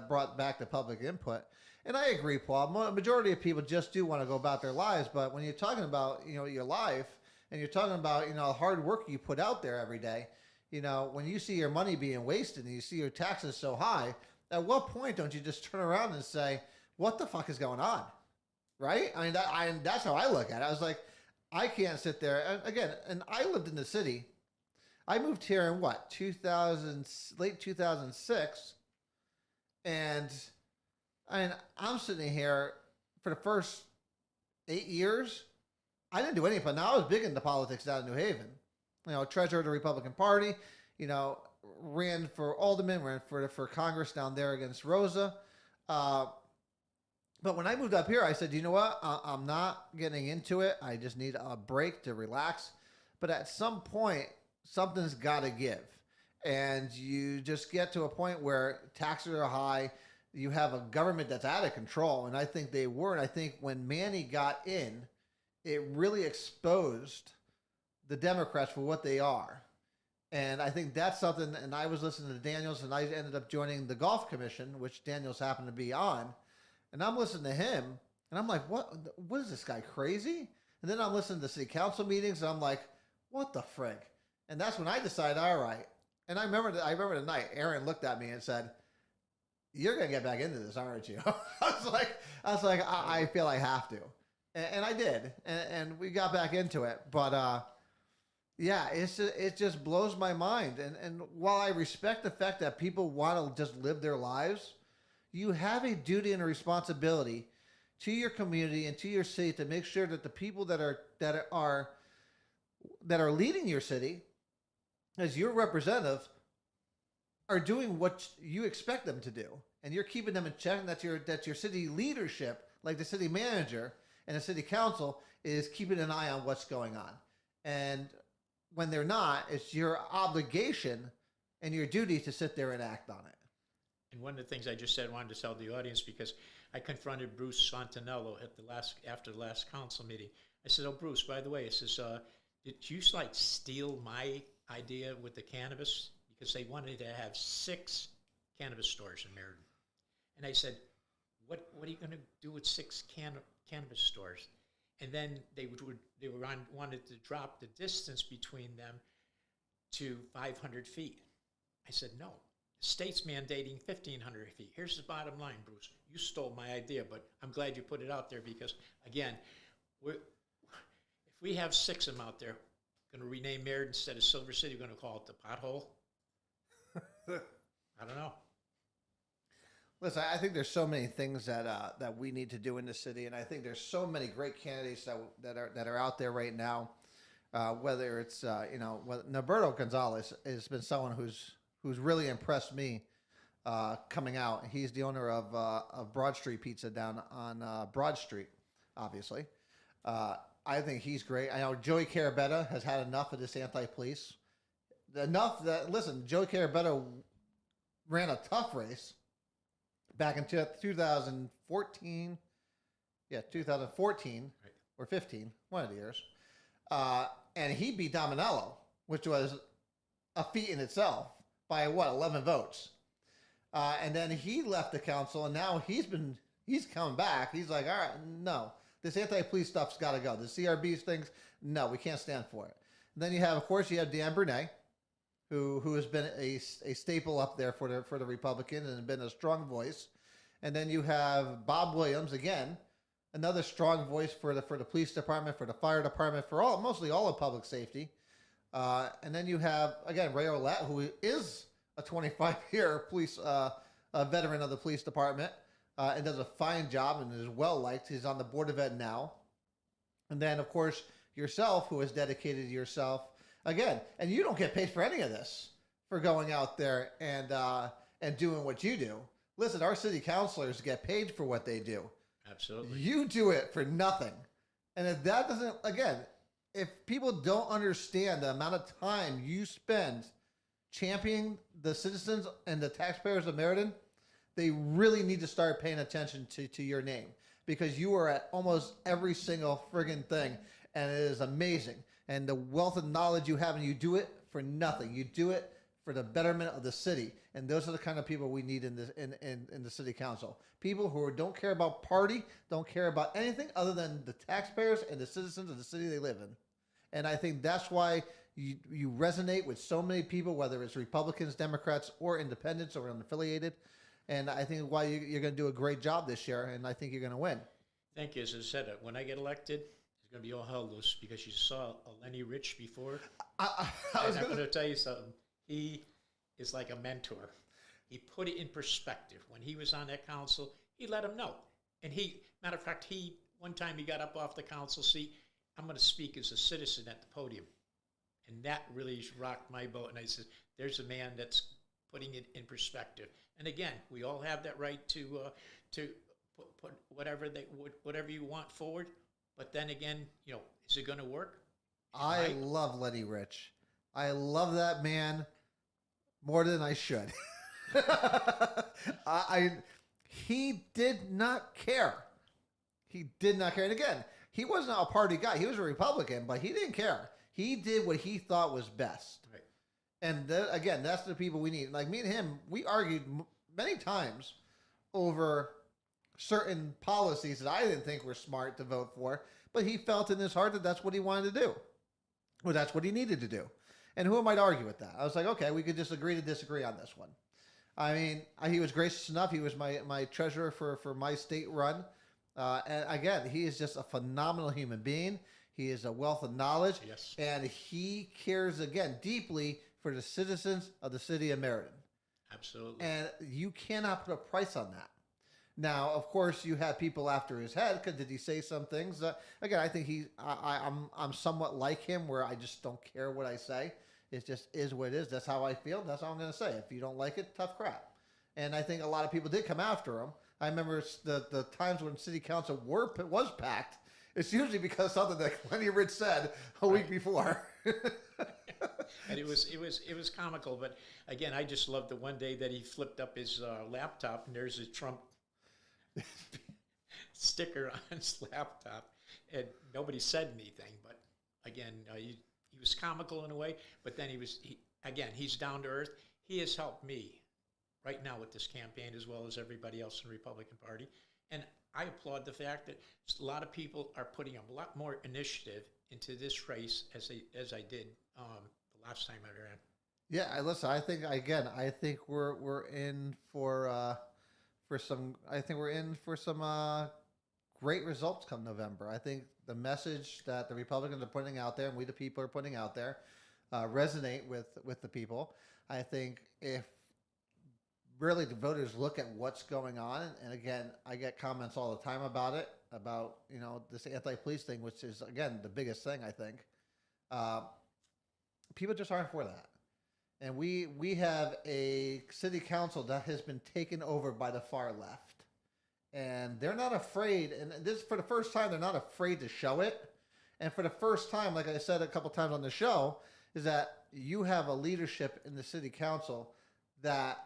brought back the public input. And I agree, Paul. A majority of people just do want to go about their lives. But when you're talking about your life, and you're talking about the hard work you put out there every day, when you see your money being wasted and you see your taxes so high, at what point don't you just turn around and say, what the fuck is going on? Right? I mean, that's how I look at it. I was like, I can't sit there. And again, and I lived in the city. I moved here in late 2006. And I'm sitting here for the first 8 years. I didn't do anything. Now I was big into politics down in New Haven. Treasurer of the Republican Party, ran for alderman, ran for Congress down there against Rosa. But when I moved up here, I said, you know what? I'm not getting into it. I just need a break to relax. But at some point, something's got to give. And you just get to a point where taxes are high. You have a government that's out of control. And I think they were. And I think when Manny got in, it really exposed the Democrats for what they are. And I think that's something, and I was listening to Daniels, and I ended up joining the Golf Commission, which Daniels happened to be on. And I'm listening to him, and I'm like, what is this guy, crazy? And then I'm listening to city council meetings, and I'm like, what the frig? And that's when I decided, all right. And I remember the night Aaron looked at me and said, "You're gonna get back into this, aren't you?" I was like, I feel I have to, and I did, and we got back into it. But yeah, it just blows my mind. And while I respect the fact that people want to just live their lives, you have a duty and a responsibility to your community and to your city to make sure that the people that are leading your city as your representative are doing what you expect them to do, and you're keeping them in check. And that your city leadership, like the city manager and the city council, is keeping an eye on what's going on. And when they're not, it's your obligation and your duty to sit there and act on it. And one of the things I just said, I wanted to tell the audience, because I confronted Bruce Santinello after the last council meeting. I said, "Oh, Bruce, by the way," I says, "did you steal my idea with the cannabis?" Because they wanted to have 6 cannabis stores in Meriden. And I said, what are you going to do with 6 cannabis stores? And then wanted to drop the distance between them to 500 feet. I said, no, the state's mandating 1,500 feet. Here's the bottom line, Bruce. You stole my idea, but I'm glad you put it out there, because, again, if we have 6 of them out there, going to rename Meriden instead of Silver City, we're going to call it the Pothole. I don't know. Listen, I think there's so many things that we need to do in the city, and I think there's so many great candidates that are out there right now. Whether it's Norberto Gonzalez has been someone who's really impressed me coming out. He's the owner of Broad Street Pizza down on Broad Street, obviously. I think he's great. I know Joey Carabetta has had enough of this anti-police. Enough that, listen, Joey Carabetta ran a tough race back in 2014. Yeah, 2014 right. Or 15, one of the years. And he beat Dominello, which was a feat in itself, by 11 votes. And then he left the council, and now he's come back. He's like, all right, no, this anti-police stuff's got to go. The CRB things, no, we can't stand for it. And then you have Dan Burnett, who has been a staple up there for the Republicans and been a strong voice. And then you have Bob Williams, again, another strong voice for the police department, for the fire department, for mostly all of public safety. And then you have, again, Ray Ouellette, who is a 25-year police veteran of the police department and does a fine job and is well-liked. He's on the Board of Ed now. And then, of course, yourself, who has dedicated yourself, again, and you don't get paid for any of this, for going out there and doing what you do. Listen, our city councilors get paid for what they do. Absolutely. You do it for nothing. And if that doesn't, again, if people don't understand the amount of time you spend championing the citizens and the taxpayers of Meriden, they really need to start paying attention to your name, because you are at almost every single friggin' thing, and it is amazing. And the wealth of knowledge you have, and you do it for nothing. You do it for the betterment of the city. And those are the kind of people we need in the city council. People who don't care about party, don't care about anything other than the taxpayers and the citizens of the city they live in. And I think that's why you resonate with so many people, whether it's Republicans, Democrats, or independents, or unaffiliated. And I think why you're going to do a great job this year, and I think you're going to win. Thank you. As I said, when I get elected, it's going to be all hell loose, because you saw Lenny Rich before. I'm going to tell you something. He is like a mentor. He put it in perspective. When he was on that council, he let him know. And matter of fact, one time he got up off the council seat, "I'm going to speak as a citizen at the podium." And that really rocked my boat. And I said, there's a man that's putting it in perspective. And again, we all have that right to put whatever you want forward. But then again, is it going to work? I love Lenny Rich. I love that man more than I should. He did not care. He did not care. And again, he wasn't a party guy. He was a Republican, but he didn't care. He did what he thought was best. Right. And again, that's the people we need. Like me and him, we argued many times over certain policies that I didn't think were smart to vote for, but he felt in his heart that that's what he wanted to do. Well, that's what he needed to do. And who might argue with that? I was like, okay, we could just agree to disagree on this one. I mean, he was gracious enough. He was my treasurer for my state run. And again, he is just a phenomenal human being. He is a wealth of knowledge. Yes. And he cares, again, deeply for the citizens of the city of Meriden. Absolutely. And you cannot put a price on that. Now, of course, you have people after his head. Did he say some things? Again, I think I'm somewhat like him, where I just don't care what I say. It just is what it is. That's how I feel. That's all I'm going to say. If you don't like it, tough crap. And I think a lot of people did come after him. I remember the times when city council was packed. It's usually because something that Lenny Rich said a week before. And it was comical, but again, I just loved the one day that he flipped up his laptop and there's a Trump sticker on his laptop, and nobody said anything. But again, he was comical in a way. But then he's down to earth. He has helped me right now with this campaign as well as everybody else in the Republican Party, and I applaud the fact that a lot of people are putting a lot more initiative into this race as I did the last time I ran. Yeah, listen. I think we're in for some. I think we're in for some great results come November. I think the message that the Republicans are putting out there, and we the people are putting out there, resonate with the people. I think if really the voters look at what's going on, and again, I get comments all the time about it, about this anti-police thing, which is again the biggest thing. I think people just aren't for that. And we have a city council that has been taken over by the far left. And they're not afraid, and this for the first time, they're not afraid to show it. And for the first time, like I said a couple times on the show, is that you have a leadership in the city council that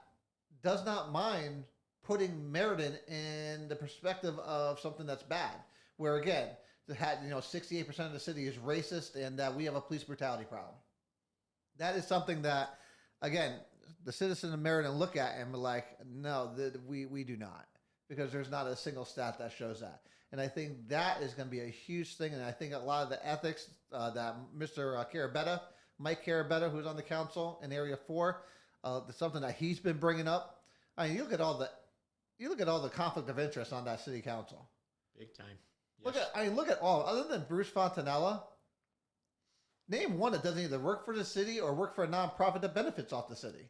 does not mind putting Meriden in the perspective of something that's bad. Where again, 68% of the city is racist, and that we have a police brutality problem. That is something that, again, the citizens of Meriden look at and be like, no, we do not. Because there's not a single stat that shows that. And I think that is going to be a huge thing. And I think a lot of the ethics that Mr. Mike Carabetta, who's on the council in Area 4, something that he's been bringing up. I mean, you look at all the conflict of interest on that city council. Big time. Yes. Look at all, other than Bruce Fontanella, name one that doesn't either work for the city or work for a nonprofit that benefits off the city.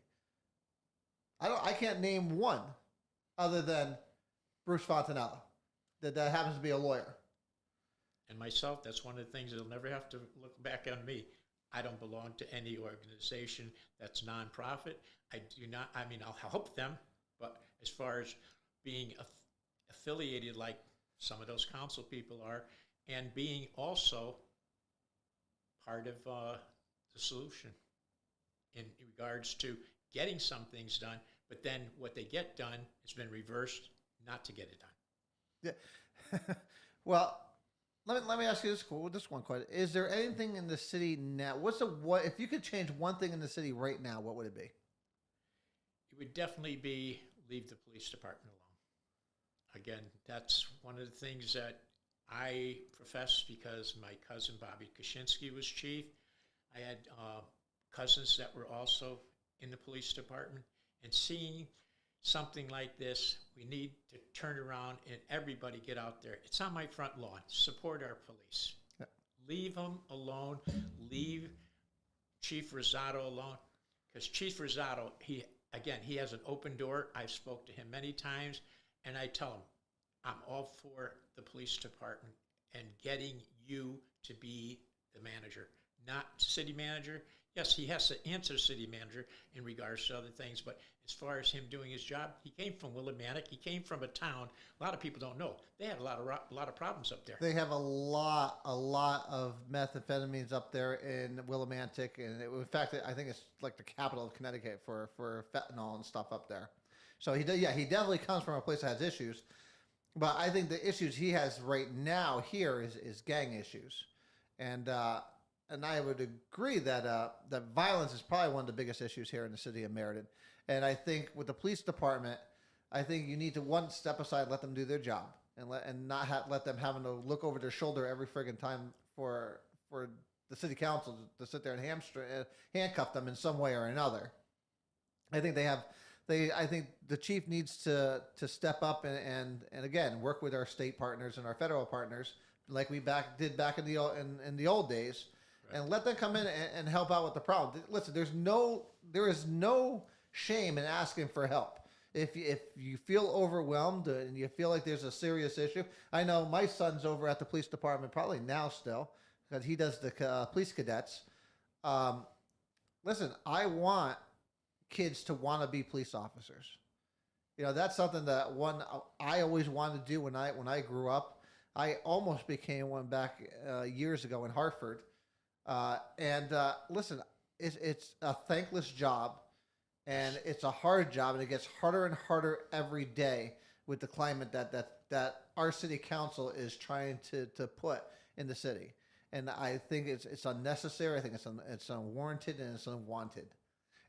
I can't name one other than Bruce Fontanella that happens to be a lawyer. And myself, that's one of the things that'll never have to look back on me. I don't belong to any organization that's nonprofit. I do not. I mean, I'll help them, but as far as being affiliated like some of those council people are, and being also part of the solution in regards to getting some things done, but then what they get done has been reversed not to get it done. Yeah. Well, let me ask you this one question. Is there anything in the city now? If you could change one thing in the city right now, what would it be? It would definitely be leave the police department alone. Again, that's one of the things that I profess because my cousin Bobby Kaczynski was chief. I had cousins that were also in the police department, and seeing something like this, we need to turn around and everybody get out there. It's on my front lawn. Support our police. Yep. Leave them alone. Leave Chief Rosado alone, because Chief Rosado, he has an open door. I've spoke to him many times, and I tell him, I'm all for the police department and getting you to be the manager, not city manager. Yes, he has to answer city manager in regards to other things, but as far as him doing his job, he came from Willimantic. He came from a town. A lot of people don't know. They had a lot of problems up there. They have a lot of methamphetamines up there in Willimantic, and in fact, I think it's like the capital of Connecticut for fentanyl and stuff up there. So he definitely comes from a place that has issues. But I think the issues he has right now here is gang issues. And and I would agree that violence is probably one of the biggest issues here in the city of Meriden. And I think with the police department, I think you need to one step aside, let them do their job, and not let them having to look over their shoulder every friggin' time for the city council to sit there and handcuff them in some way or another. I think they have. I think the chief needs to step up and again work with our state partners and our federal partners like we did back in in the old days, Right. and let them come in and help out with the problem. Listen, there is no shame in asking for help. If you feel overwhelmed and you feel like there's a serious issue, I know my son's over at the police department probably now still because he does the police cadets. Um, Listen, I want kids to want to be police officers. That's something that one I always wanted to do when I grew up. I almost became one back years ago in Hartford. And listen, it's a thankless job, and it's a hard job, and it gets harder and harder every day with the climate that our city council is trying to put in the city. And I think it's unnecessary. I think it's unwarranted and it's unwanted.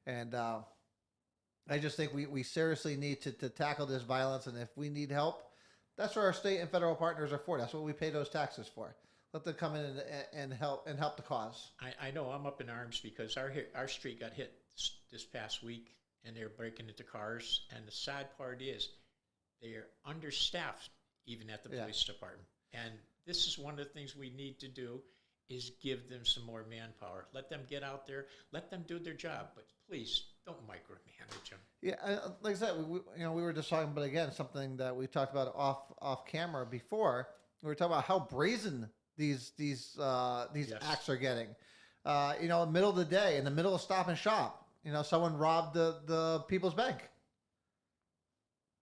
And I just think we seriously need to tackle this violence. And if we need help, that's what our state and federal partners are for. That's what we pay those taxes for. Let them come in and help the cause. I know I'm up in arms because our street got hit this past week, and they're breaking into cars. And the sad part is they are understaffed even at the police department. And this is one of the things we need to do is give them some more manpower. Let them get out there. Let them do their job. But please don't micromanage them. Yeah, like I said, we were just talking, but again, something that we talked about off camera before. We were talking about how brazen these Yes. acts are getting. In the middle of the day, in the middle of Stop and Shop, someone robbed the People's Bank.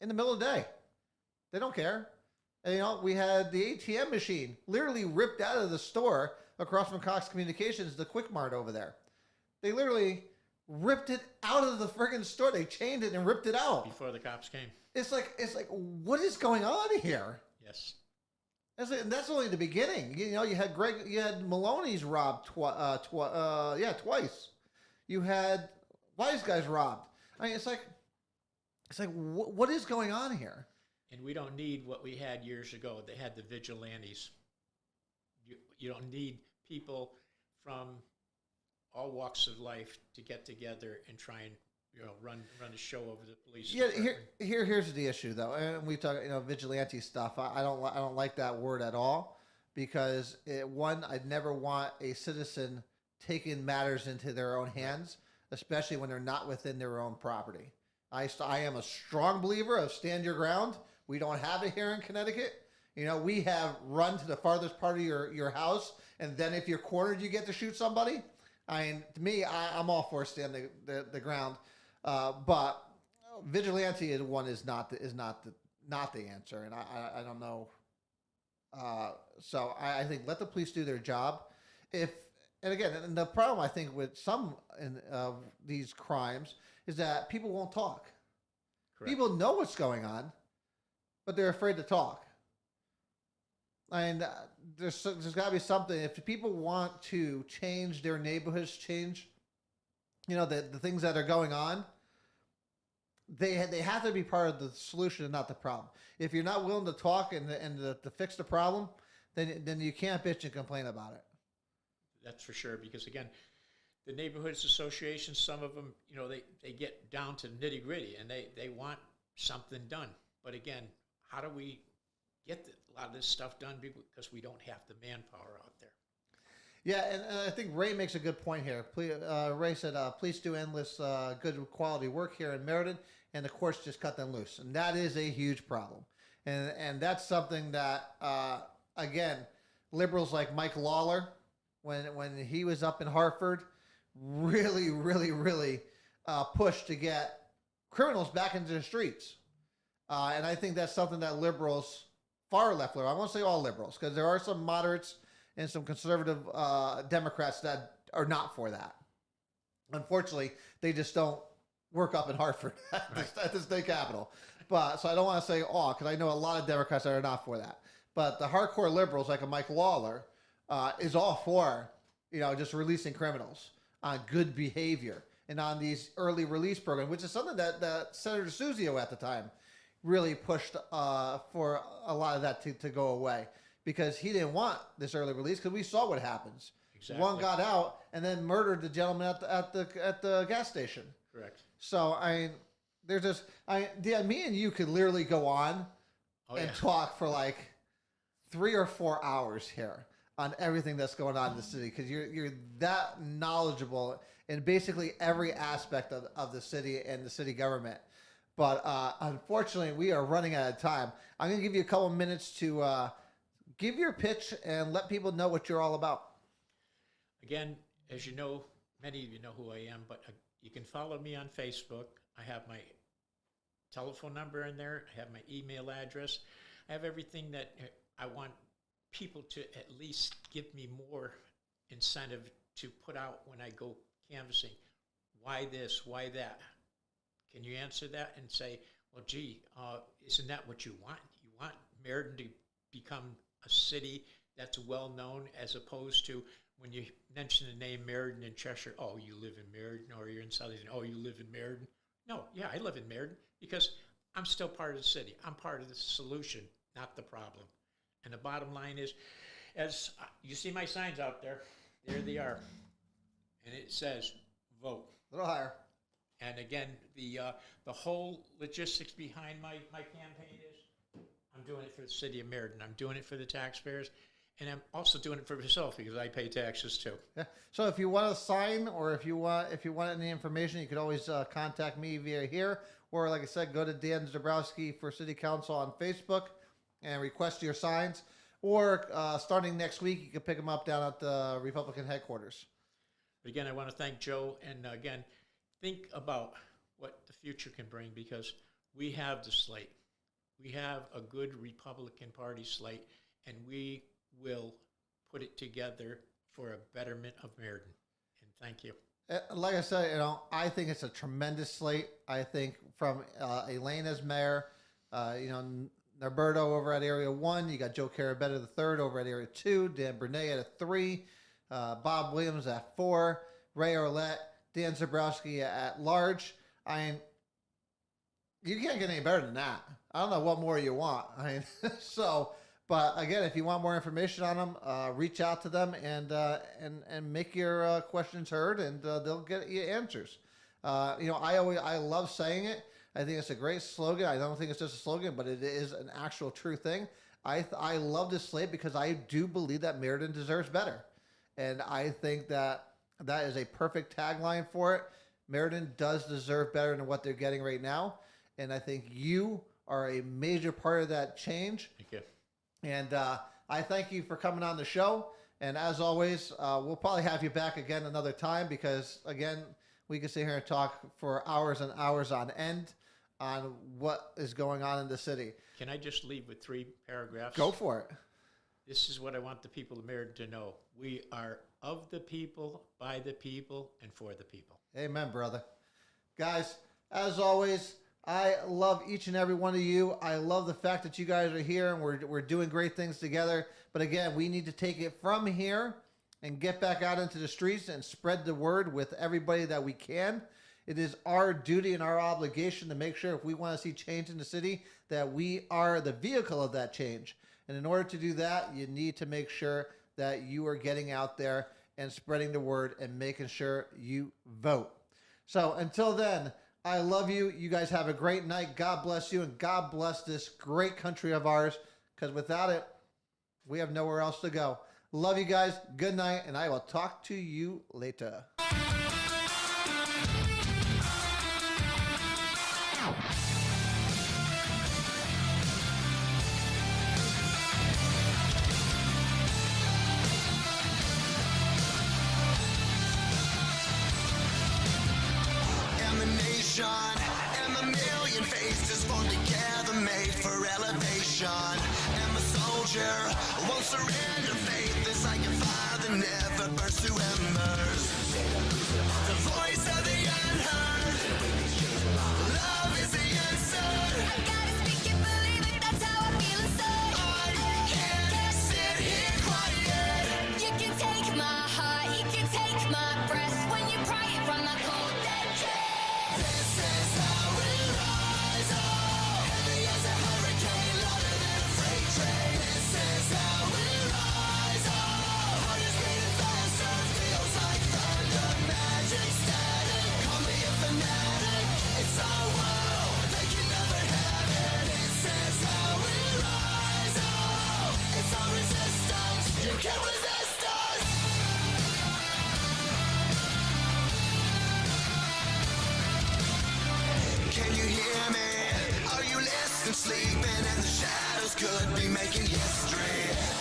In the middle of the day, they don't care. And, we had the ATM machine literally ripped out of the store across from Cox Communications, the Quick Mart over there. They literally ripped it out of the friggin' store. They chained it and ripped it out Before the cops came. It's like what is going on here? Yes. And that's only the beginning. You had Maloney's robbed twice. You had Wise Guys robbed. I mean, it's like what is going on here? And we don't need what we had years ago. They had the vigilantes. You don't need people from all walks of life to get together and try and run a show over the police. Yeah, here's the issue though, and we talk vigilante stuff. I don't like that word at all because I'd never want a citizen taking matters into their own hands, especially when they're not within their own property. I am a strong believer of stand your ground. We don't have it here in Connecticut. We have run to the farthest part of your house, and then if you're cornered, you get to shoot somebody. I mean, to me, I'm all for stand the ground, but vigilante one is not the answer, and I don't know. So I think let the police do their job. And the problem I think with some of these crimes is that people won't talk. Correct. People know what's going on, but they're afraid to talk. And there's got to be something. If people want to change their neighborhoods, change, the things that are going on, they have to be part of the solution and not the problem. If you're not willing to talk and to fix the problem, then you can't bitch and complain about it. That's for sure. Because again, the neighborhoods associations, some of them, they get down to nitty gritty and they want something done. But again, how do we get a lot of this stuff done because we don't have the manpower out there? Yeah, and I think Ray makes a good point here. Ray said, police do endless good quality work here in Meriden, and the courts just cut them loose. And that is a huge problem. And that's something that, again, liberals like Mike Lawler, when he was up in Hartford, really, really, really pushed to get criminals back into the streets. And I think that's something that liberals, far left liberals, I won't say all liberals, because there are some moderates and some conservative Democrats that are not for that. Unfortunately, they just don't work up in Hartford at the state capitol. So I don't want to say all, because I know a lot of Democrats that are not for that. But the hardcore liberals, like a Mike Lawler, is all for, just releasing criminals on good behavior and on these early release programs, which is something that Senator Suzio at the time really pushed for a lot of that to go away, because he didn't want this early release, because we saw what happens. Exactly. One got out and then murdered the gentleman at the gas station. Correct. So there's this. Me and you could literally go on talk for like 3 or 4 hours here on everything that's going on in the city, because you're that knowledgeable in basically every aspect of the city and the city government. But unfortunately, we are running out of time. I'm going to give you a couple minutes to give your pitch and let people know what you're all about. Again, as you know, many of you know who I am, but you can follow me on Facebook. I have my telephone number in there. I have my email address. I have everything that I want people to at least give me more incentive to put out when I go canvassing. Why this? Why that? Can you answer that and say, well, gee, isn't that what you want? You want Meriden to become a city that's well-known, as opposed to when you mention the name Meriden in Cheshire, oh, you live in Meriden, or you're in Southington, oh, you live in Meriden. No, yeah, I live in Meriden because I'm still part of the city. I'm part of the solution, not the problem. And the bottom line is, as you see my signs out there they are. And it says, vote. A little higher. And again, the whole logistics behind my campaign is I'm doing it for the city of Meriden. I'm doing it for the taxpayers. And I'm also doing it for myself because I pay taxes too. Yeah. So if you want to sign, or if you want any information, you could always contact me via here. Or like I said, go to Dan Zabrowski for City Council on Facebook and request your signs. Or starting next week, you can pick them up down at the Republican headquarters. But again, I want to thank Joe. And again, think about what the future can bring, because we have the slate. We have a good Republican Party slate, and we will put it together for a betterment of Meriden. And thank you. Like I said, I think it's a tremendous slate. I think from Elaine as mayor, Norberto over at Area 1, you got Joe Carabetta III over at Area 2, Dan Brunet at 3, Bob Williams at 4, Ray Orlett, Dan Zabrowski at large. You can't get any better than that. I don't know what more you want. But again, if you want more information on them, reach out to them and make your questions heard, and they'll get you answers. I love saying it. I think it's a great slogan. I don't think it's just a slogan, but it is an actual true thing. I love this slate because I do believe that Meriden deserves better, and I think that is a perfect tagline for it. Meriden does deserve better than what they're getting right now, and I think you are a major part of that change. Thank you. And I thank you for coming on the show. And as always, we'll probably have you back again another time, because, again, we can sit here and talk for hours and hours on end on what is going on in the city. Can I just leave with 3 paragraphs? Go for it. This is what I want the people of Meriden to know. We are of the people, by the people, and for the people. Amen, brother. Guys, as always, I love each and every one of you. I love the fact that you guys are here and we're doing great things together. But again, we need to take it from here and get back out into the streets and spread the word with everybody that we can. It is our duty and our obligation to make sure, if we want to see change in the city, that we are the vehicle of that change. And in order to do that, you need to make sure that you are getting out there and spreading the word and making sure you vote. So until then, I love you. You guys have a great night. God bless you, and God bless this great country of ours, because without it, we have nowhere else to go. Love you guys. Good night, and I will talk to you later. And the million faces formed together, made for elevation. And the soldier won't surrender. Faith is like a fire that never burns to embers. The voice of the unheard. Love is the answer. I gotta speak it, believe it, that's how I feel inside. I can't sit here quiet. You can take my heart, you sleeping and the shadows could be making history.